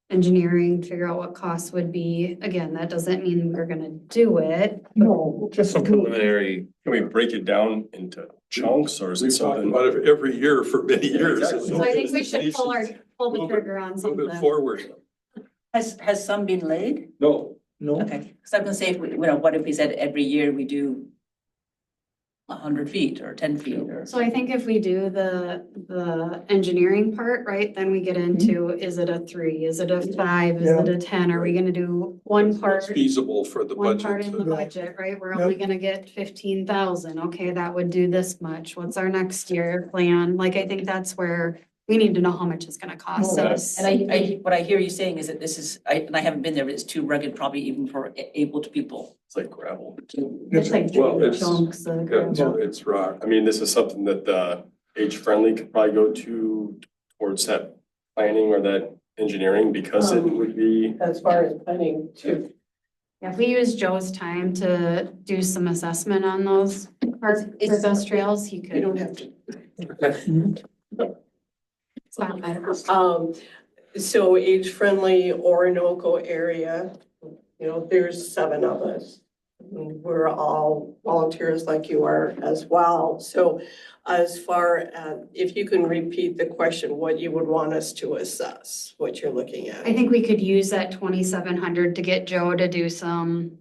engineering, figure out what costs would be. Again, that doesn't mean we're gonna do it. No, Just some preliminary. Can we break it down into chunks or is it We've talked something? about it every year for many years. exactly. So I think we should pull the trigger on Move it something. forward. Has some been laid? No, no. Okay, because I'm gonna say, if we, what if we said every year we do 100 feet or 10 feet or? So I think if we do the engineering part, right, then we get into, is it a 3, is it a 5, is it a 10? Are we gonna do one part? it's feasible for the One part in the budget. budget, right? We're only gonna get 15,000. Okay, that would do this much. What's our next year plan? Like, I think that's where we need to know how much it's gonna cost Oh, us. And what I hear you saying is that this is, and I haven't been there, but it's too rugged probably even for able people. It's like gravel. It's like Well, big it's- chunks of Yeah, gravel. it's rock. I mean, this is something that age friendly could probably go to towards that planning or that engineering because it would be. As far as planning too. Yeah, if we use Joe's time to do some assessment on those parts, for those trails, he You could. don't have to. It's not bad. So age-friendly Orinoco area, you know, there's 7 of us. We're all volunteers like you are as well. So as far as, if you can repeat the question, what you would want us to assess, what you're looking at. I think we could use that 2,700 to get Joe to do some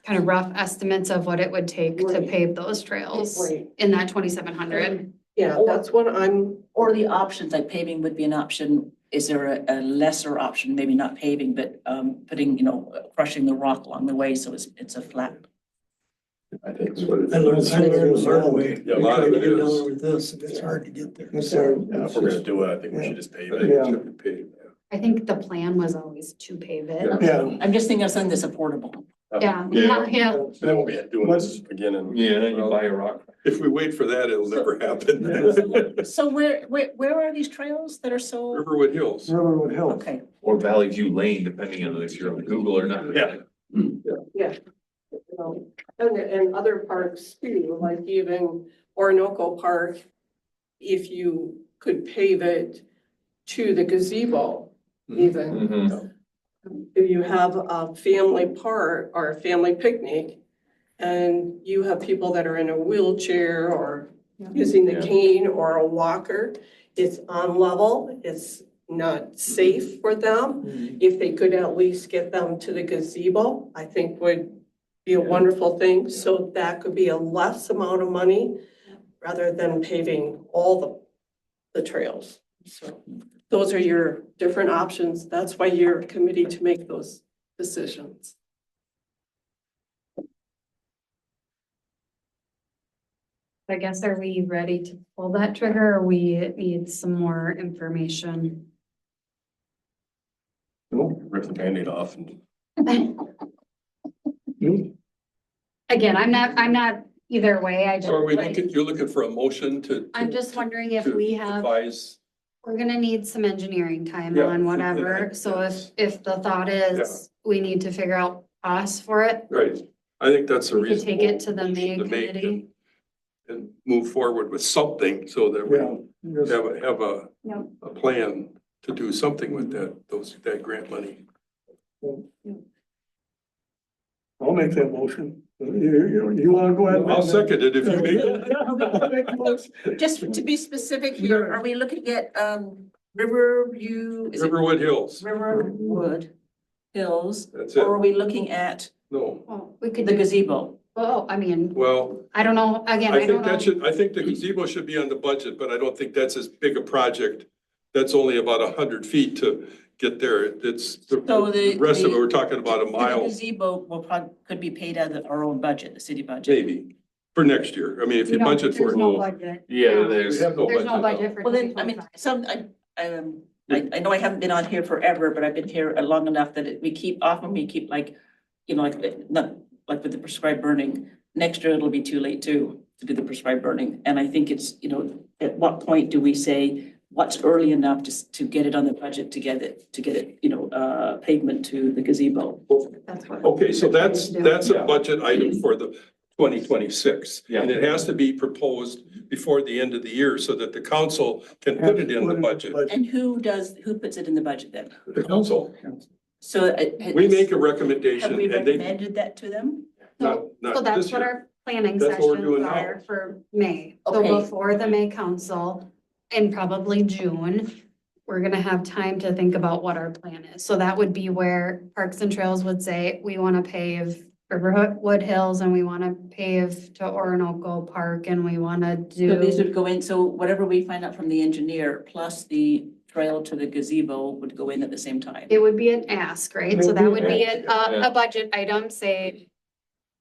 kind of rough estimates of what it would take to Right. pave those trails Right. in that 2,700. Yeah, that's what I'm, Or the options, like paving would be an option. Is there a lesser option, maybe not paving, but putting, crushing the rock along the way so it's a flat? I think. That's what it I learned is. the hard way. Yeah, a lot of Trying to it get is. down with this, and it's hard to get there. It's Yeah, hard. if we're gonna do it, I think we should just pave I it. think Yeah. it should be paid. I think the plan was always to pave it. Yeah. I'm just thinking of something that's affordable. Yeah, Yeah. yeah. And then we'll be doing this again and. Yeah, you buy a rock. If we wait for that, it'll never happen. So where are these trails that are so, Riverwood Hills. Riverwood Hill. okay, Or Valley View Lane, depending on if you're on Google or not. Yeah. and other parks too, like even Orinoco Park, if you could pave it to the gazebo even. Mhm. If you have a family park or a family picnic and you have people that are in a wheelchair or using the Yeah. cane or a walker, it's on level, it's not safe for them. If they could at least get them to the gazebo, I think would be a wonderful thing. So that could be a less amount of money rather than paving all the trails. So those are your different options. That's why you're a committee to make those decisions. I guess, are we ready to pull that trigger, or we need some more information? Rip the Band-Aid off and Again, I'm not either way, I just. So are we looking, you're looking for a motion to? I'm just wondering if to we have, advise- we're gonna need some engineering time Yeah, on whatever, so if the thought is we need to figure out costs for it, Right, I think that's a we could reasonable. take it to the May motion to make committee. And move forward with something so that we Yeah. have Yep. a plan to do something with that grant money. I'll make that motion. You wanna go ahead? I'll second it if you make it. it. Just to be specific here, are we looking at, Riverview? Is it Riverwood Hills, Riverwood Hills, that's or are it. we looking at No, Oh, we could the do, gazebo? oh, I mean, well, I don't know, again, I I don't think know. that should, I think the gazebo should be on the budget, but I don't think that's as big a project. That's only about 100 feet to get there. It's, So the rest of it, we're talking about a The mile, gazebo could be paid out of our own budget, the city budget. maybe, for next year. I mean, if We you don't- budget for there's it. no no. budget. Yeah, No. there's. We have no There's no budget. budget for. Well, then, I mean, 2025. I know I haven't been on here forever, but I've been here long enough that we keep, often we keep like, not like with the prescribed burning. Next year, it'll be too late to do the prescribed burning. And I think it's, at what point do we say, what's early enough to get it on the budget, to get it, pavement to the gazebo? That's what. Okay, so that's Yeah. a budget item for the 2026. Yeah. And it has to be proposed before the end of the year so that the council can put it in the budget. And who puts it in the budget then? The council, So. we make a Have recommendation we and they, recommended that to them? not So that's this what year. our planning That's what we're sessions doing now. are for May. So Okay. before the May council, and probably June, we're gonna have time to think about what our plan is. So that would be where Parks and Trails would say, we wanna pave Riverwood Hills and we wanna pave to Orinoco Park and we wanna So these do. would go in, so whatever we find out from the engineer, plus the trail to the gazebo would go in at the same time. It would be an ask, right? So that would be a budget item, say,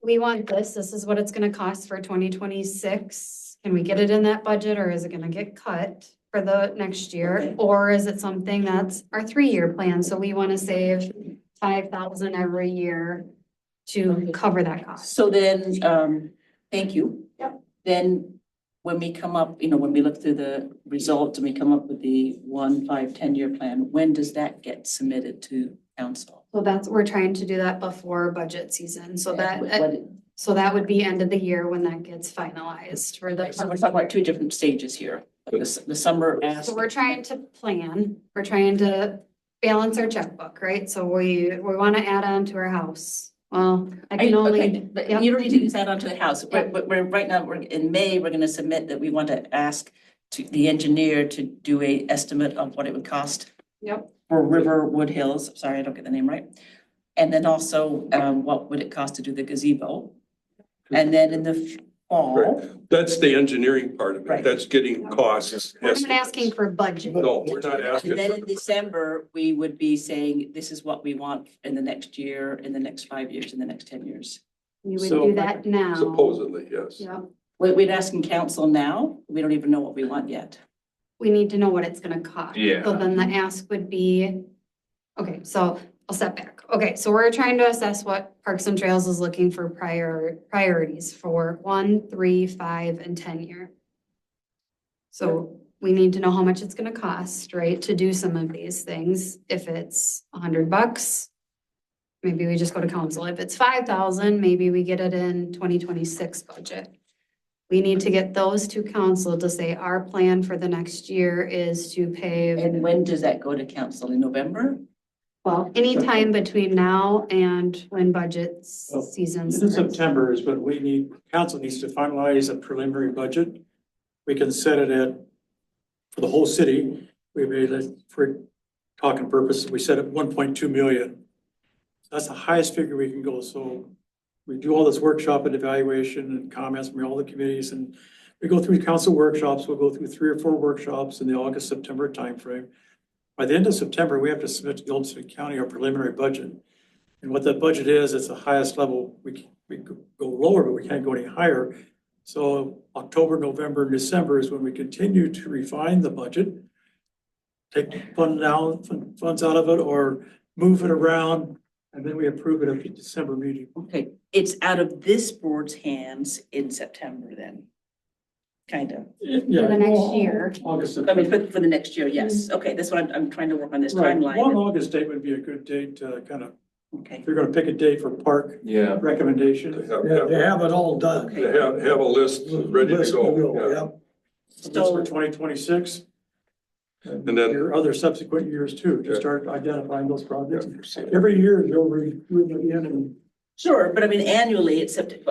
we want this is what it's gonna cost for 2026. Can we get it in that budget or is it gonna get cut for the next year? Okay. Or is it something that's our 3-year plan? So we wanna save 5,000 every year to cover that cost. So then, thank you. Yep. Then when we come up, when we look through the results and we come up with the 1, 5, 10-year plan, when does that get submitted to council? So we're trying to do that before budget season, so What- so that would be end of the year when that gets finalized for the. So we're talking about 2 different stages here, like the summer ask. So we're trying to plan, we're trying to balance our checkbook, right? So we wanna add on to our house. Well, I can Okay, only, but yep. you don't need to use that onto the house. Yep. But right now, in May, we're gonna submit that we want to ask to the engineer to do a estimate of what it would cost Yep, for Riverwood Hills. Sorry, I don't get the name right. And then also, what would it cost to do the gazebo? And then in the fall, That's the engineering part of it. Right. That's getting costs. we're not asking for budget. No, we're not asking. and then for- in December, we would be saying, this is what we want in the next year, in the next 5 years, in the next 10 years. We would So- do that now. Supposedly, yes. Yeah, We'd ask in council now. We don't even know what we want yet. we need to know what it's gonna cost. Yeah. So then the ask would be, okay, so I'll step back. Okay, so we're trying to assess what Parks and Trails is looking for priorities for 1, 3, 5, and 10-year. So we need to know how much it's gonna cost, right, to do some of these things. If it's $100, maybe we just go to council. If it's 5,000, maybe we get it in 2026 budget. We need to get those to council to say our plan for the next year is to pave. And when does that go to council? In November? Well, anytime between now and when budget season In starts. September is when council needs to finalize a preliminary budget. We can set it at for the whole city, we made it for talking purposes, we set up 1.2 million. That's the highest figure we can go, so we do all this workshop and evaluation and comments from all the committees, and we go through council workshops, we'll go through 3 or 4 workshops in the August, September timeframe. By the end of September, we have to submit to Golden City County our preliminary budget. And what that budget is, it's the highest level, we could go lower, but we can't go any higher. So October, November, and December is when we continue to refine the budget. Take funds out of it or move it around, and then we approve it at the December meeting. Okay, it's out of this board's hands in September then. Kind of. Yeah. the next year. August. I mean, for the next year, yes. Okay, that's what I'm trying to work on this Right, one timeline. August date would be a good date to kind of, Okay. if you're gonna pick a date for park Yeah. recommendations. Yeah, they have it all done. They have a list ready to List go, yeah. Yep. That's for 2026. And then- Your other subsequent years too, to start identifying those projects. Every year, you'll review it again and Sure, but I mean, annually, except in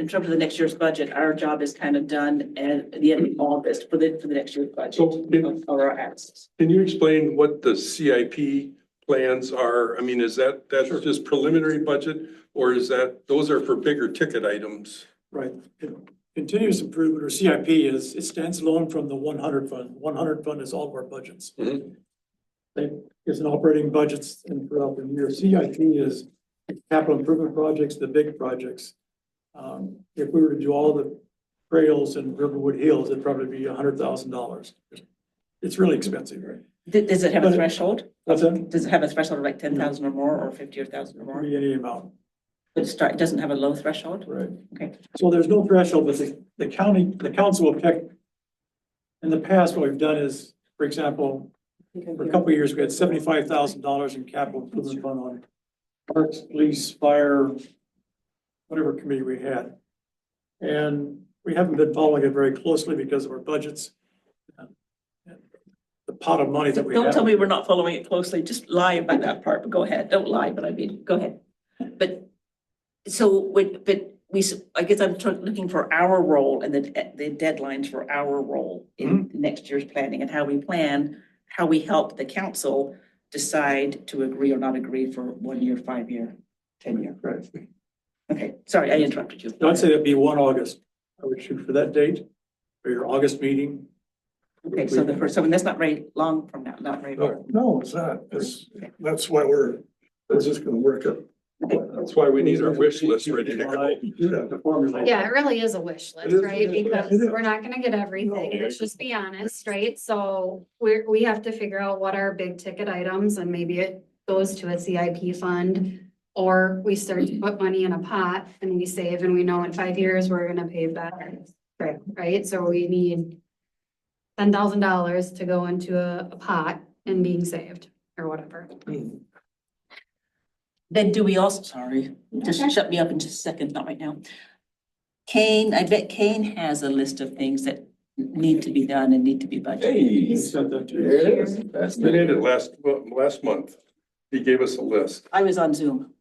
terms of the next year's budget, our job is kind of done at the end of August for the next year's budget. So can Of our access. you explain what the CIP plans are? I mean, that's Sure. just preliminary budget, or those are for bigger ticket items? right. Continuous improvement or CIP it stands alone from the 100 fund. 100 fund is all of our budgets. Mhm. It's an operating budgets and throughout the year. CIP is capital improvement projects, the big projects. If we were to do all the trails in Riverwood Hills, it'd probably be $100,000. It's really expensive, right? Does it have a But- threshold? That's it. Does it have a threshold of like 10,000 or more, or 50 or 1,000 or more? Be any amount, But it doesn't have a low threshold? right? Okay. So there's no threshold, but the council will pick. In the past, what we've done is, for example, for a couple of years, we had $75,000 in capital improvement fund on parks, police, fire, whatever committee we had. And we haven't been following it very closely because of our budgets. and The pot of money that we have. Don't tell me we're not following it closely, just lie about that part, but go ahead, don't lie, but I mean, go ahead. But, I guess I'm looking for our role and the deadlines for our role in next year's planning and how we plan, how we help the council decide to agree or not agree for 1 year, 5 year, 10 year. Right. Okay, sorry, I interrupted you. I'd say that'd be 1 August. I would shoot for that date for your August meeting. Okay, so that's not very long from now, not very long. No, it's not. That's why we're just gonna work it. That's why we need our wish list ready to go. To formulate. Yeah, it really is a wish It list, is, right? it is. Because It is. we're not gonna get everything, let's just be honest, right? So we have to figure out what are big ticket items and maybe it goes to a CIP fund. Or we start to put money in a pot and we save and we know in 5 years, we're gonna pay that, right? So we need $10,000 to go into a pot and being saved or whatever. Then do we also, sorry, just shut me up in just a second, not right now. Kane, I bet Kane has a list of things that need to be done and need to be budgeted. He Hey, sent that to you. there it is. That's We did it last month. He gave us a list. I was on Zoom.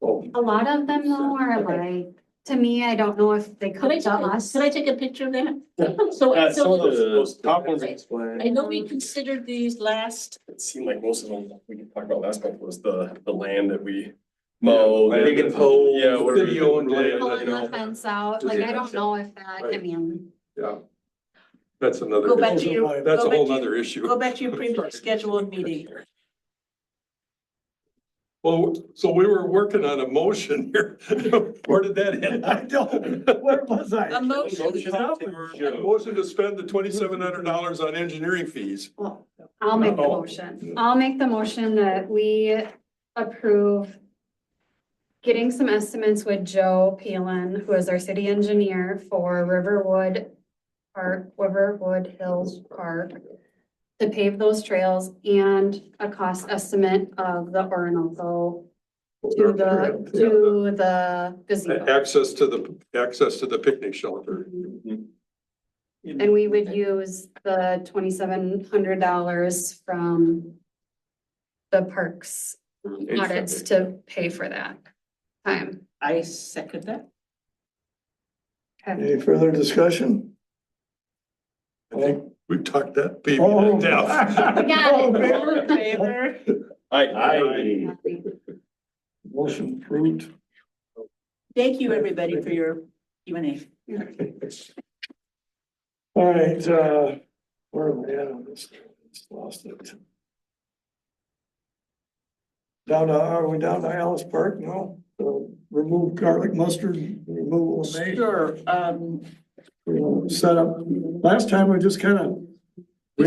Oh, A lot of them though are like, to me, I don't know if they come to us. Could I take a picture of that? Yeah. So, Some of those top ones I explain. know we considered these last, It seemed like most of them, we could talk about last month, was the land that we mow. Yeah, Digging holes. Yeah, what are we City owned doing? land, Pulling you know. the fence out, like, I don't know if that, I Right. mean, Yeah. That's another, Go back to your- that's a go back whole to- nother issue. go back to your previous scheduled meeting. Well, so we were working on a motion here. Where did that end? I don't, where was I? A motion. Motion to spend the $2,700 on engineering fees. I'll make the No. motion. I'll make the motion that we approve getting some estimates with Joe Peelan, who is our city engineer for Riverwood Hills Park, to pave those trails and a cost estimate of the Orinoco to the gazebo. Access to the picnic shelter. And we would use the $2,700 from the parks audits to pay for that time. I second that. Okay. Any further discussion? I think We've talked that baby Oh. to death. got it. All in Favor? I. Motion approved. Thank you, everybody, for your Q&A. All right, where am I at on this? Just lost it. Are we down to Alice Park? No, remove garlic mustard, removal of May. Sure, Set up, last time we just kind of. We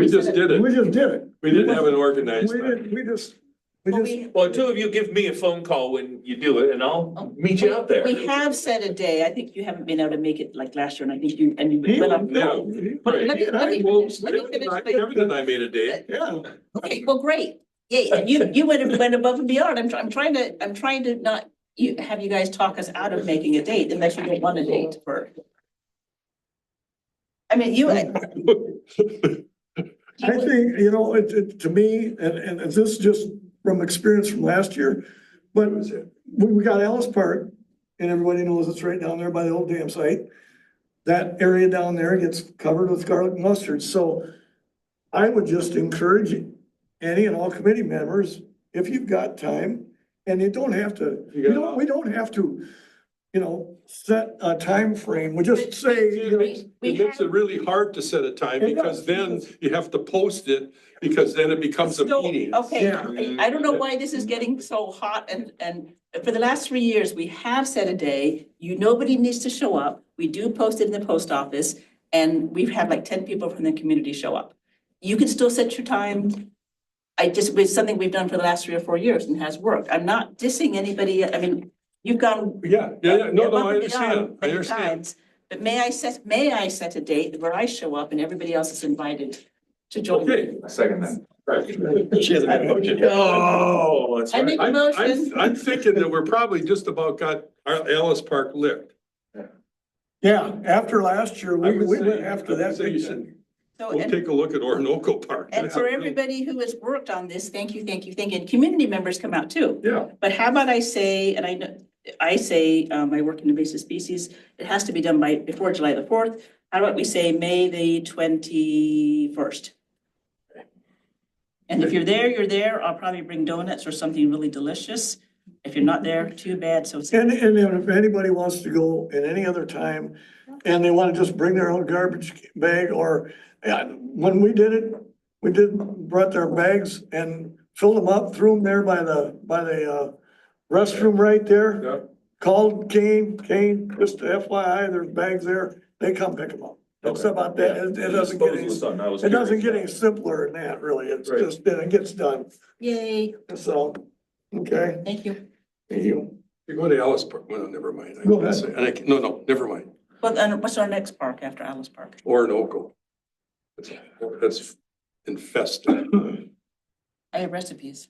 just did it. We just did it. We didn't have an organized. We did, we just. Well, two of you give me a phone call when you do it and I'll meet you out there. we have set a day. I think you haven't been able to make it like last year, and I think you, and you went up. Yeah. But let me Well, finish, let me finish. Kevin and I made a date. Yeah. Okay, well, great. Yeah, and you went above and beyond. I'm trying to not, have you guys talk us out of making a date unless you don't want a date for. I mean, I think, you know, to me, and this is just from experience from last year, but we got Alice Park, and everybody knows it's right down there by the old dam site. That area down there gets covered with garlic mustard, so I would just encourage any and all committee members, if you've got time, and you don't have to, we don't have to, you know, set a time frame. We just say, you know. It makes it really hard to set a time because then you have to post it because then it becomes a So, meeting. okay, Yeah. I don't know why this is getting so hot and for the last 3 years, we have set a day, nobody needs to show up. We do post it in the post office and we've had like 10 people from the community show up. You can still set your time. It's something we've done for the last 3 or 4 years and has worked. I'm not dissing anybody. I mean, you've gone. Yeah. No, above I and beyond understand. I many understand. times. But may I set a date where I show up and everybody else is invited to join? Okay. Second that. She hasn't had a motion yet. Oh, that's I right. make a motion. I'm thinking that we're probably just about got our Alice Park licked. Yeah, after last year, I we would say- went after I would that. say you big should- time. So, We'll and- take a look at Orinoco Park. And for everybody who has worked on this, thank you. And community members come out too. Yeah, But how about I say, and I say, I work in invasive species, it has to be done before July the 4th. How about we say May the 21st? And if you're there, you're there. I'll probably bring donuts or something really delicious. If you're not there, too bad. So it's. And then if anybody wants to go at any other time and they want to just bring their own garbage bag or, when we did it, brought their bags and filled them up, threw them there by the restroom right there. yeah. Called Kane, just FYI, there's bags there. They come pick them up. That's about that. It doesn't get any, it doesn't get any simpler than that, really. It's Right. just, then it gets done. Yay. So, okay, Thank you. you. You go to Alice Park, well, never mind. I Go can't ahead. say- and I can- No, never mind. But then what's our next park after Alice Park? Orinoco. That's infested. I have recipes.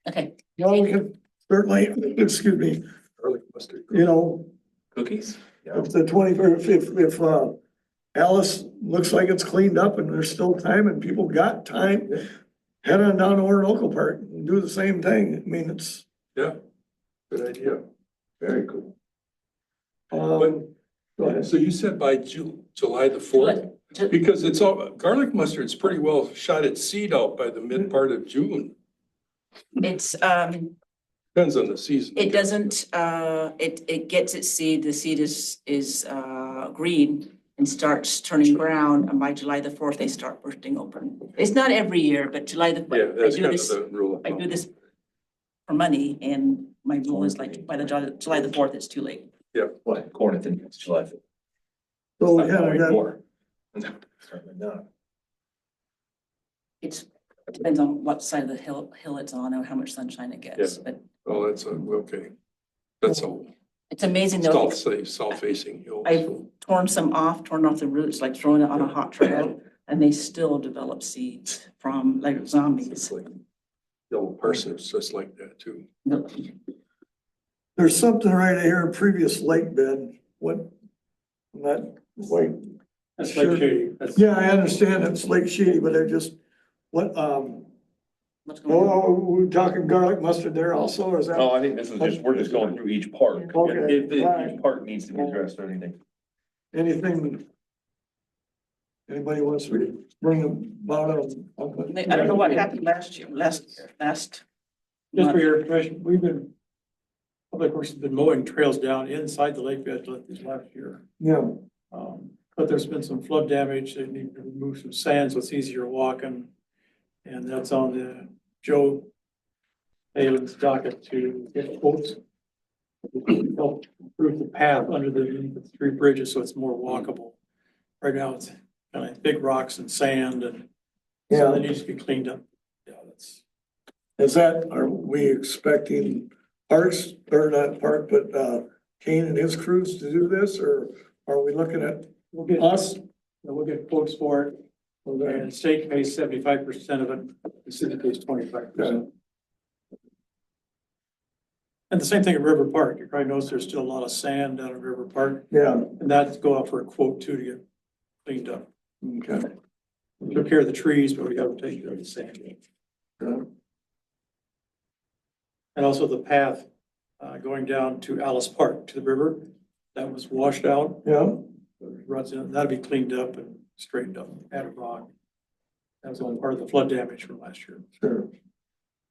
Okay. Well, we can certainly, excuse me, Garlic mustard. you know, Cookies? if the 21st, if Alice looks like it's cleaned up and there's still time and people got time, head on down to Orinoco Park and do the same thing. I mean, it's, Yeah, good idea. Very cool. go ahead. So you said by July the 4th? Because it's all, garlic mustard's pretty well shot its seed out by the mid part of June. It's, Depends on the season. it doesn't, it gets its seed, the seed is green and starts turning brown, and by July the 4th, they start bursting open. It's not every year, but July the, Yeah, I that's do kind of this, the rule. of I thumb. do this for money, and my rule is like, by the July the 4th, it's too late. What, corn, I think it's July 5th. So we kind of got, More. Certainly not. It depends on what side of the hill it's on or how much sunshine it gets, but Oh, that's, okay. That's all. it's amazing though. South facing hill. I've torn off the roots, like throwing it on a hot trail, and they still develop seeds from like It's zombies. like yellow parsnips, just like that too. there's something right here in previous lake bed, what, that white. That's like Katie. That's- Yeah, I understand it's Lake Shady, but they're just, what, What's going on? oh, we're talking garlic mustard there also, or is that? Oh, I think this is just, we're just going through each park. Okay, If right. each park needs to be addressed or anything. Anything Anybody wants to bring about I don't know what happened last year. Just for your information, Public Works has been mowing trails down inside the lake bed this last year. Yeah, But there's been some flood damage. They need to remove some sand so it's easier walking. And that's on the Joe Halen's docket to get quotes. Help improve the path under the three bridges so it's more walkable. Right now, it's kind of big rocks and sand and so yeah. that needs to be cleaned up. Yeah, that's. Are we expecting Parks, or not Park, but Kane and his crews to do this, or are we looking at We'll get us? We'll get quotes for it. And the state pays 75% of it, the city pays 25%. And the same thing at River Park. You probably notice there's still a lot of sand down at River Park, Yeah, and that's go out for a quote too to get cleaned up. okay. We took care of the trees, but we gotta take care of the sand. Yeah. And also the path going down to Alice Park to the river, that was washed out. Yeah, Runs in, that'll be cleaned up and straightened up, added rock. That was all part of the flood damage from last year. sure.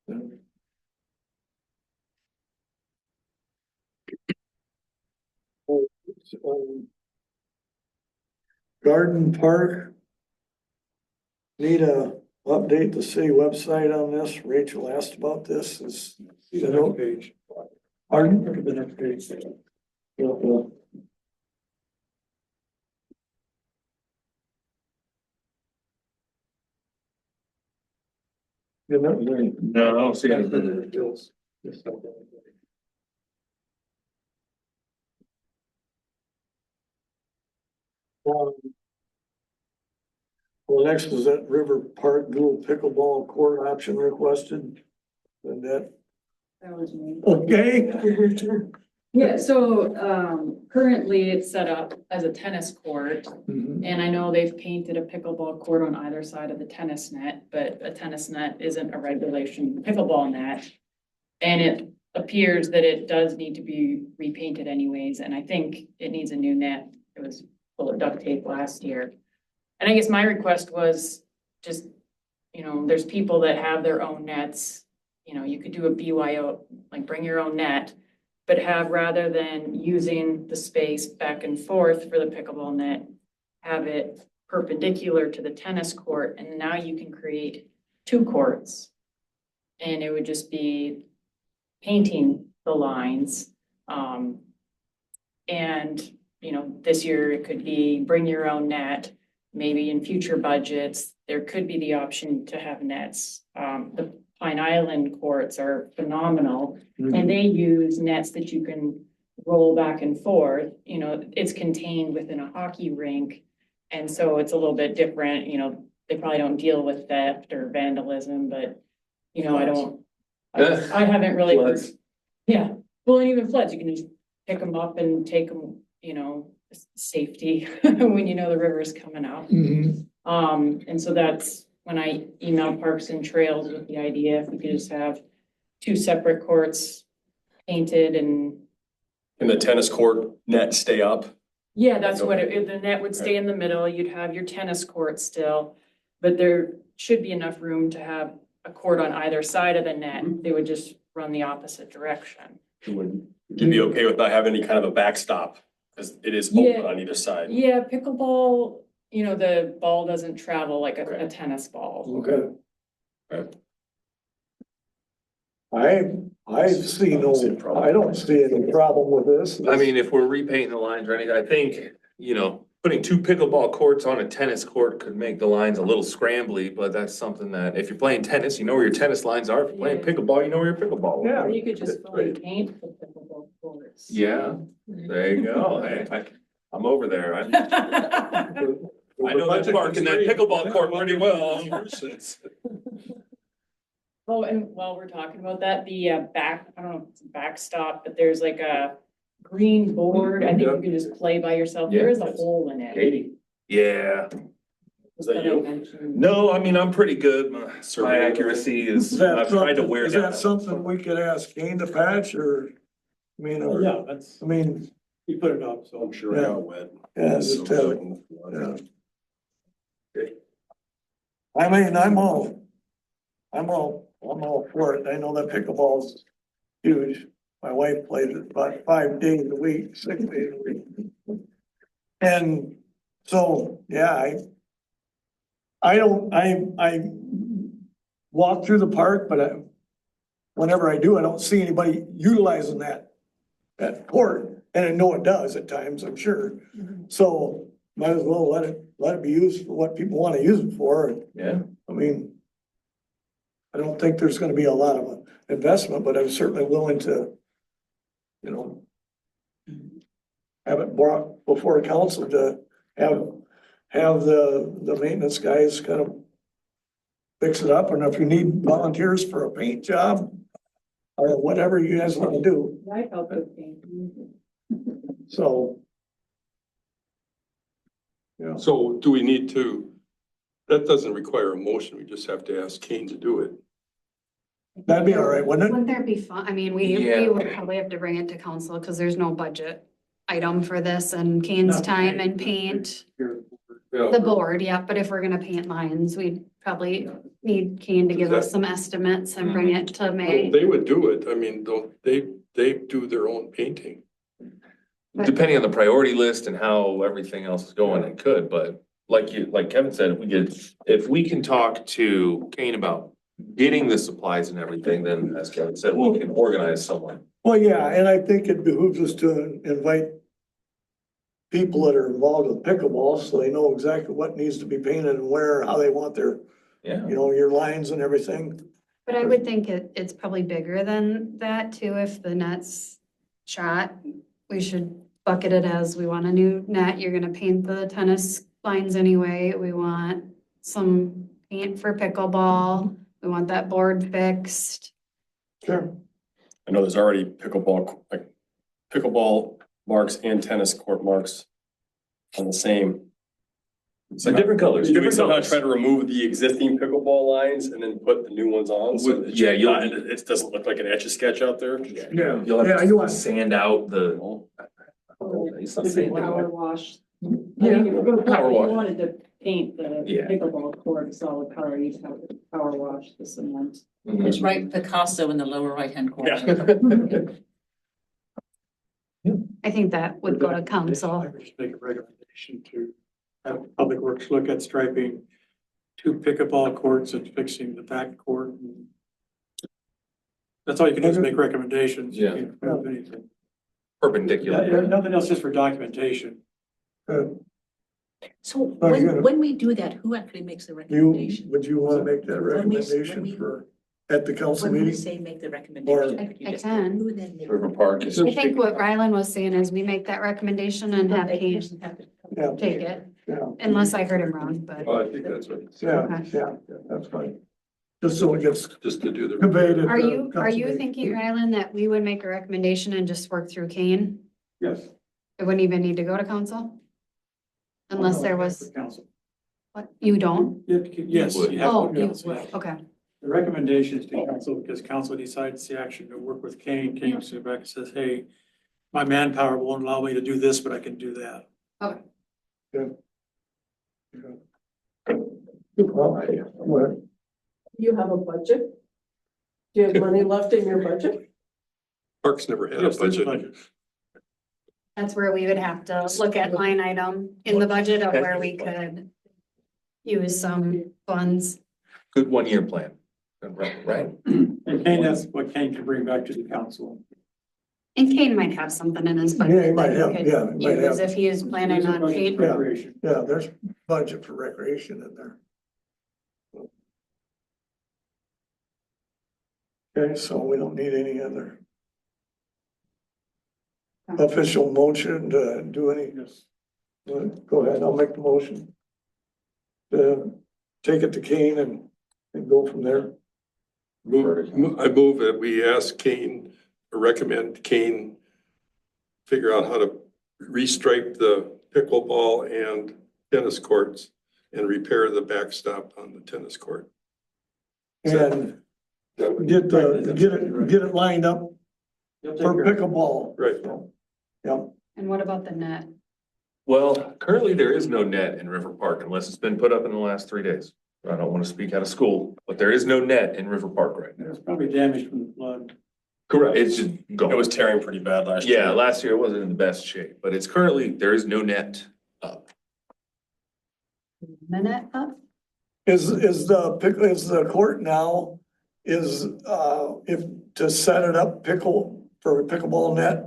Yeah. Garden Park. Need a update the city website on this. Rachel asked about this. See the next page. Pardon? Look at the next page. Yeah. No, I don't see anything. Bills. Well, next is that River Park dual pickleball court option requested. And that, That was me. okay? Yeah, so currently it's set up as a tennis court. Mhm. And I know they've painted a pickleball court on either side of the tennis net, but a tennis net isn't a regulation pickleball net. And it appears that it does need to be repainted anyways, and I think it needs a new net. It was full of duct tape last year. And I guess my request was just, there's people that have their own nets. You could do a BYO, like bring your own net, but have, rather than using the space back and forth for the pickleball net, have it perpendicular to the tennis court, and now you can create two courts. And it would just be painting the lines. And, this year it could be bring your own net. Maybe in future budgets, there could be the option to have nets. The Pine Island courts are phenomenal, and they use nets that you can roll back and forth. It's contained within a hockey rink. And so it's a little bit different, they probably don't deal with theft or vandalism, but, I haven't really. Floods. Yeah, well, and even floods, you can just pick them up and take them, safety when the river is coming up. Mhm. And so that's when I emailed Parks and Trails with the idea, if we could just have two separate courts painted and. Can the tennis court net stay up? Yeah, that's what the net would stay in the middle. You'd have your tennis court still, but there should be enough room to have a court on either side of the net. They would just run the opposite direction. Would you be okay with not having any kind of a backstop? Because it is open Yeah. on either side. Yeah, pickleball, the ball doesn't travel like a tennis ball. Okay. Right. I see no, I don't see any problem with this. I mean, if we're repainting the lines or anything, I think, putting two pickleball courts on a tennis court could make the lines a little scrambly, but that's something that, if you're playing tennis, you know where your tennis lines are. If you're playing Yeah. pickleball, you know where your pickleball. Yeah. Or you could just fully paint the pickleball courts. Yeah, there you go. Hey, I'm over there. I know that park and that pickleball court pretty well. Oh, and while we're talking about that, the I don't know if it's a backstop, but there's like a green board. I think you can just play by yourself. There is a hole in it. Katie. Yeah. Is that that I you? mentioned. No, I mean, I'm pretty good. My Survey. accuracy is, Is that I've tried to something, wear is down. that something we could ask Kane to patch or, or, Yeah, that's, I mean, he put it up, so. I'm sure it got wet. yeah, So, just, yeah. yeah. I mean, I'm all for it. I know that pickleball's huge. My wife plays it about 5 days a week, 6 days a week. And so, yeah, I walk through the park, but whenever I do, I don't see anybody utilizing that court. And I know it does at times, I'm sure. So might as well let it be used for what people want to use it for. Yeah. I mean, I don't think there's gonna be a lot of investment, but I'm certainly willing to, you know, have it brought before council to have the maintenance guys kind of fix it up, and if you need volunteers for a paint job or whatever you guys want to do, I help with paint. so. Yeah, So do we need to, that doesn't require a motion, we just have to ask Kane to do it. that'd be all right, wouldn't it? Wouldn't there be fun, I mean, we Yeah. would probably have to bring it to council, cause there's no budget item for this and Kane's Not time and paint. paint. The board, yeah, but if we're gonna paint lines, we'd probably need Kane to give us some estimates and bring it to May. They would do it, I mean, don't, they do their own painting. Depending on the priority list and how everything else is going, it could, but like Kevin said, if we can talk to Kane about getting the supplies and everything, then as Kevin said, we can organize someone. Well, yeah, and I think it behooves us to invite people that are involved with pickleball, so they know exactly what needs to be painted and where, how they want their, Yeah. you know, your lines and everything. But I would think it's probably bigger than that too, if the net's shot. We should bucket it as, we want a new net, you're gonna paint the tennis lines anyway, we want some paint for pickleball, we want that board fixed. Sure. I know there's already pickleball marks and tennis court marks on the same. So different colors, Should we different somehow colors. try to remove the existing pickleball lines and then put the new ones on? So that Yeah, you'll- it doesn't look like an etch a sketch out there? Yeah, You'll yeah, have you to want, sand out the. It's not sand Power out. wash. Yeah. If you Power wash. wanted to paint the Yeah. pickleball court solid color, you'd have to power wash the cement. Mhm. It's right Picasso in the lower right-hand corner. Yeah. I think that would go to I council. would just make a recommendation to have Public Works look at striping 2 pickleball courts and fixing the back court. That's all you can do is make recommendations. You Yeah. can't prove anything. Perpendicular. Yeah, nothing else, just for documentation. So Oh, you gotta- when we do that, who actually makes the you, recommendation? would you want to make that When we- recommendation when we- for, at the council When we meeting? say make the recommendation. I- could you I just- can. Who then makes- River Park is. I think what Rylan was saying is we make that recommendation and have Kane Yeah, take it, yeah, unless I heard him wrong, but. Well, I think that's what, yeah, yeah, that's fine. Just so it gets just to do the. conveyed at the Are you council meeting. thinking, Rylan, that we would make a recommendation and just work through Kane? Yes. It wouldn't even need to go to council? Unless there was, Council. what, you don't? Yes. you have Oh, to you council. would, okay. The recommendation is to council, because council decides the action to work with Kane. Kane comes back and says, hey, my manpower won't allow me to do this, but I can do that. Well, You have a budget? Do you have money left in your budget? Parks never had a Yes, there's a budget. That's where we would have to look at line item in the budget of where we could use some funds. Good 1-year plan, right? And Kane, that's what Kane can bring back to the council. And Kane might have something in his Yeah, he budget might that have, he could yeah, he might use have. if he is planning There's a on budget paint. for recreation. Yeah, there's budget for recreation in there. Okay, so we don't need any other official motion to do any. Go ahead, I'll make the motion. Take it to Kane and go from there. I move that we ask Kane, or recommend Kane figure out how to restripe the pickleball and tennis courts and repair the backstop on the tennis court. And get it lined up You'll take for care of it. pickleball. Right. Yep, And what about the net? Well, currently there is no net in River Park unless it's been put up in the last 3 days. I don't want to speak out of school, but there is no net in River Park right now. It's probably damaged from the flood. Correct. It's just gone. It was tearing pretty bad last year. Yeah, last year it wasn't in the best shape, but it's currently, there is no net up. Minute up? Is the court now, if to set it up for a pickleball net?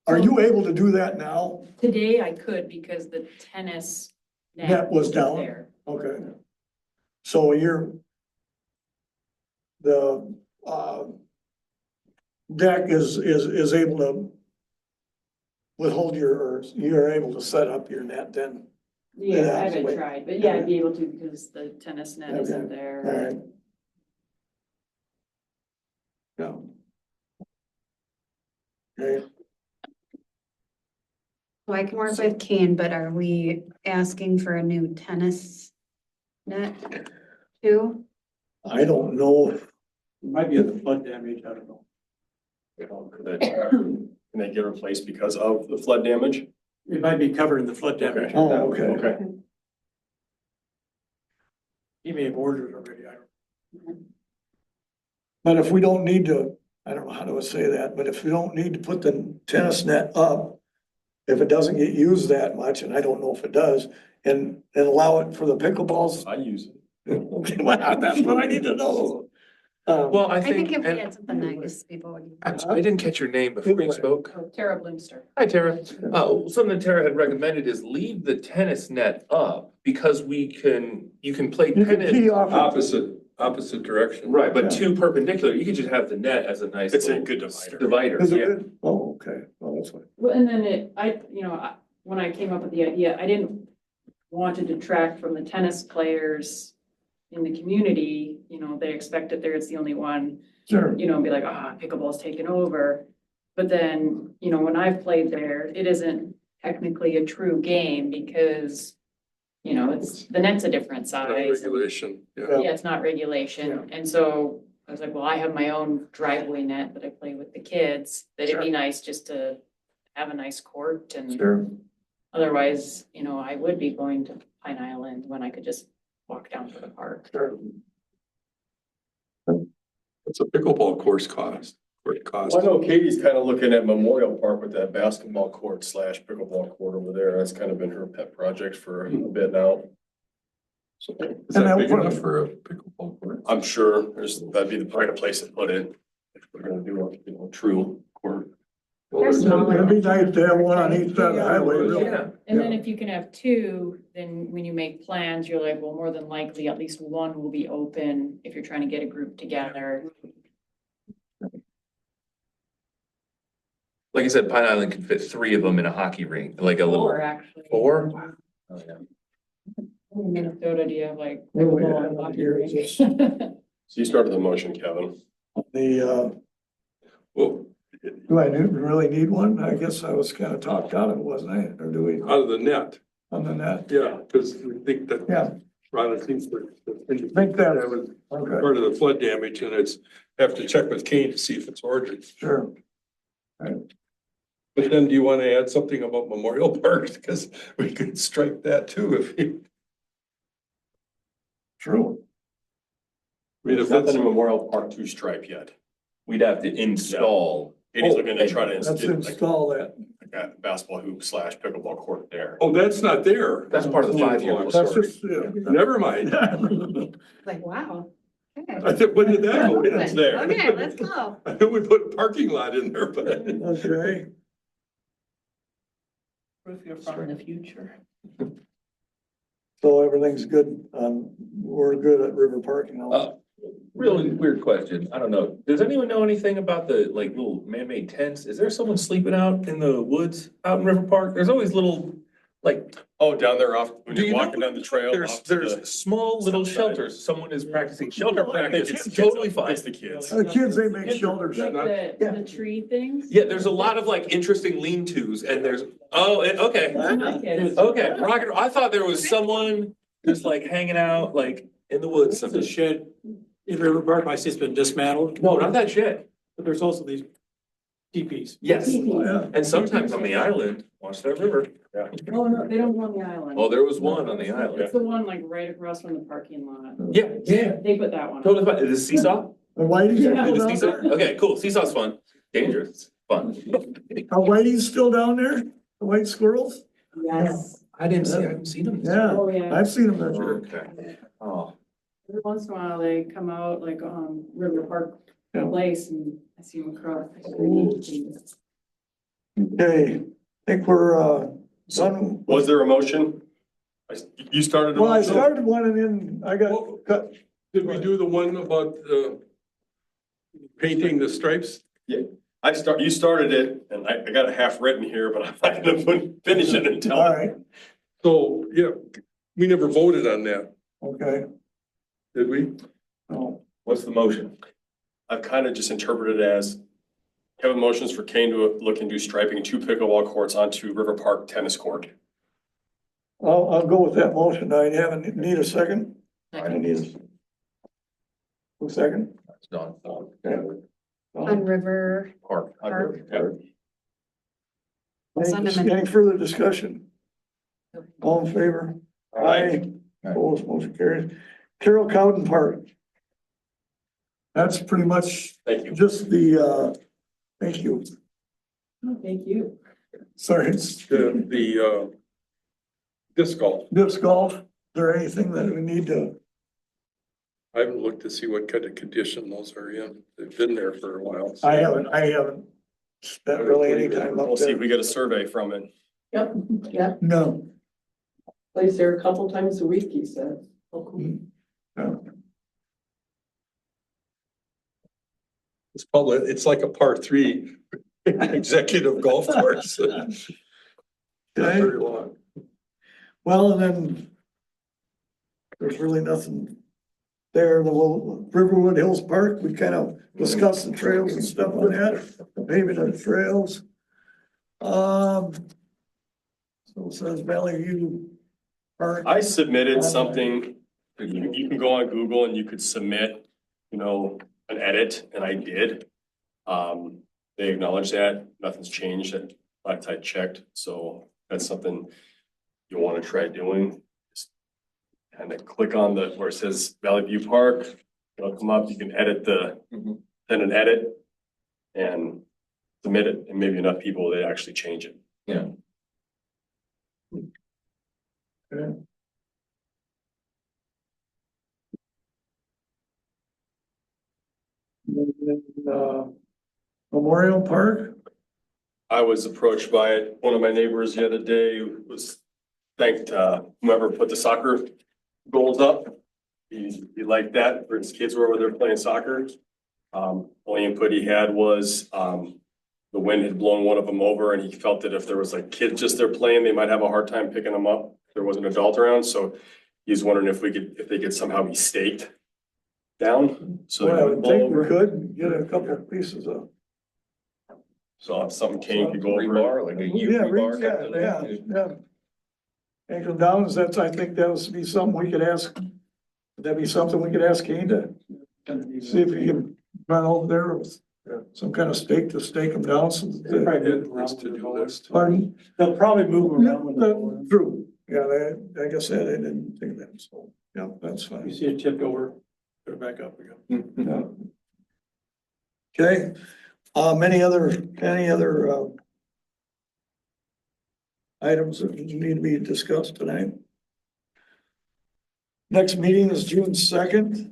Are you able to do that now? Today I could because the tennis Net was down. there. Okay. So the deck is able to withhold or you're able to set up your net then? Yeah, I Yeah, haven't wait. tried, but yeah, I'd be able to because the tennis net isn't All there. right. Yeah. Okay, So I can work with Kane, but are we asking for a new tennis net too? I don't know. It might be the flood damage, I don't know. Can they get replaced because of the flood damage? It might be covering the flood damage. Oh, okay. Okay. He may have ordered already, I don't. But if we don't need to, I don't know how to say that, but if we don't need to put the tennis net up, if it doesn't get used that much, and I don't know if it does, and allow it for the pickleballs. I use it. Okay, well, that's what I need to know. Well, I I think think, if we and had something nice, people would. I didn't catch your name before you spoke. Oh, Tara Bloomster. Hi, Tara. Something Tara had recommended is leave the tennis net up because you can play You can tennis. tee off. Opposite direction. Right, but two perpendicular, you could just have the net as a nice It's a little good divider. divider, Is it yeah. good? Oh, okay, well, that's fine. Well, and then when I came up with the idea, I didn't want to detract from the tennis players in the community. You know, they expect that it's the only one, Sure. you know, and be like, pickleball's taken over. But then, you know, when I've played there, it isn't technically a true game because, you know, the net's a different size. Regulation, yeah. Yeah, it's not regulation. And so I was like, well, I have my own driveway net that I play with the kids, that it'd be nice just to have a nice court and Sure. otherwise, you know, I would be going to Pine Island when I could just walk down to the park. Sure. What's a pickleball course cost? What it costs? Well, I know Katie's kind of looking at Memorial Park with that basketball court / pickleball court over there. That's kind of been her pet project for a bit now. So Is that big enough for a pickleball court? I'm sure that'd be the right place to put it. If we're gonna do a, true court. It'd be nice to have one on each side of the highway, really. Yeah. And then if you can have two, then when you make plans, you're like, well, more than likely, at least one will be open if you're trying to get a group together. Like I said, Pine Island can fit 3 of them in a hockey rink, like a little. Or actually. 4? Oh, yeah. In Minnesota, do you have like? Oh, yeah, pickleball and hockey here rink? it is. So you started the motion, Kevin. Well, Do I really need one? I guess I was kind of talked out of it, wasn't I? Or do we, out of the net, on the net? yeah, because we think that. Yeah. Ron, seems to think Think that- that was Okay, part of the flood damage and it's, have to check with Kane to see if it's ordered. sure. But then do you want to add something about Memorial Park? Because we could strike that too if you. True. I mean, if It's not that's, in Memorial Park 2 stripe yet. We'd have to install. Katie's looking to try to Let's install install that. like a basketball hoop / pickleball court there. oh, that's not there. That's part of the 5-year. That's just, yeah. Never mind. Like, wow. Okay. I think, when did that go? It's there. Okay, let's go. I know we put a parking lot in there, but. Okay, If you're from the future. so everything's good, we're good at River Park now. Really weird question. I don't know. Does anyone know anything about the like little man-made tents? Is there someone sleeping out in the woods out in River Park? There's always little like. Oh, down there off, when Do you're you know walking down the trail. There's off to the- there's small little south side. shelters. Someone is practicing shelter I think practice. it's It's the kids. totally fine. It's the kids. The kids, they make shelters. Like the tree things? Yeah, there's a lot of like interesting lean-tos and there's, okay. My kids. Okay, Rocket, I thought there was someone just like hanging out like in the woods. It's a shed in River Park, I see it's been dismantled. No, not that shit. But there's also these DPs. Yes, Yeah. and sometimes on the island, watch that river. Oh, no, they don't go on the island. Oh, there was one on the It's island. the one like right across from the parking lot. Yeah, yeah, They put that one on. totally fine. Is it seesaw? The Whitey's Yeah. still Is it down seesaw? there? Okay, cool. Seesaw's fun. Dangerous, fun. Are Whitey's still down there? The white squirrels? Yes. I haven't seen them. Yeah, Oh, yeah. I've seen them this year. Okay. Oh, Every once in a while, they come out like on River Park Yeah. Place and I see them across. Okay, I think we're, done. Was there a motion? You started. a Well, I motion? started one and then I got cut. Did we do the one about, painting the stripes? You started it and I got it half written here, but I'm not gonna finish it until. All right, So, yeah, we never voted on that, okay. did we? Oh, what's the motion? I've kind of just interpreted it as Kevin motions for Kane to look into striping 2 pickleball courts onto River Park tennis court. I'll go with that motion. I haven't, need a second? I need a second. It's done. Okay. On River Park. Park. Any further discussion? All in favor? Aye. Opposed, motion carries. Carroll Cowden Park. That's pretty much Thank you. just the, thank you. Thank you. Sorry, it's The disc golf. disc golf. Is there anything that we need to, I haven't looked to see what kind of condition those are in. They've been there for a while. so- I haven't spent really any time We'll up see if there. we get a survey from it. Yep, yeah, No. plays there a couple times a week, he said. No. It's public, it's like a par 3 executive golf course. Not Okay. very long. Well, and then there's really nothing there. The Riverwood Hills Park, we kind of discussed the trails and stuff on that, maybe the trails. So it says Valley View Park. I submitted something, you can go on Google and you could submit, an edit, and I did. They acknowledged that, nothing's changed, that last I checked, so that's something you wanna try doing. Just kind of click on where it says Valley View Park, it'll come up, you can edit send an edit and submit it, and maybe enough people that actually change it. Yeah. Okay. And then, Memorial Park, I was approached by it. One of my neighbors the other day was thanked whoever put the soccer goals up. He liked that, for his kids were over there playing soccer. Only input he had was the wind had blown one of them over and he felt that if there was like kids just there playing, they might have a hard time picking them up. If there was an adult around, so he's wondering if they could somehow be staked down. So they well, I wouldn't would blow think we over. could get a couple of pieces of. So if something Kane could go over. Rebar, like a U Yeah, rebar type of yeah, thing? yeah. Ankle downs, I think that would be something we could ask, would that be something we could ask Kane to see if he can run over there with some kind of stake to stake them down so that they- Probably did this to-do list. Pardon? They'll probably move around. Yeah, true, yeah, I guess that, I didn't think of that, so, yeah, that's You fine. see it tipped over, put it back up again. Yeah. Okay, any other items that need to be discussed tonight? Next meeting is June 2nd.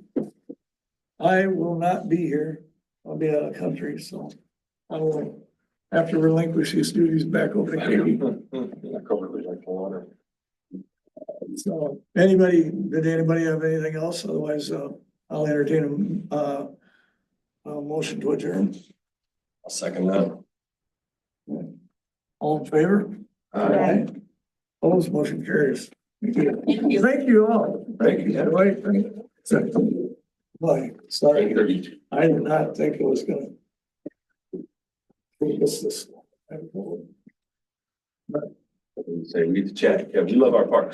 I will not be here. I'll be out of country, so I will have to relinquish these duties back over to Katie. I covered like the water. So, did anybody have anything else? Otherwise, I'll entertain a motion to adjourn. I'll second that. All in favor? Aye. Opposed, motion carries. Thank you. Thank you all. Thank you. Right. Boy, sorry, I did not think it was gonna. This. Say, we get to chat. Yeah, we love our parks.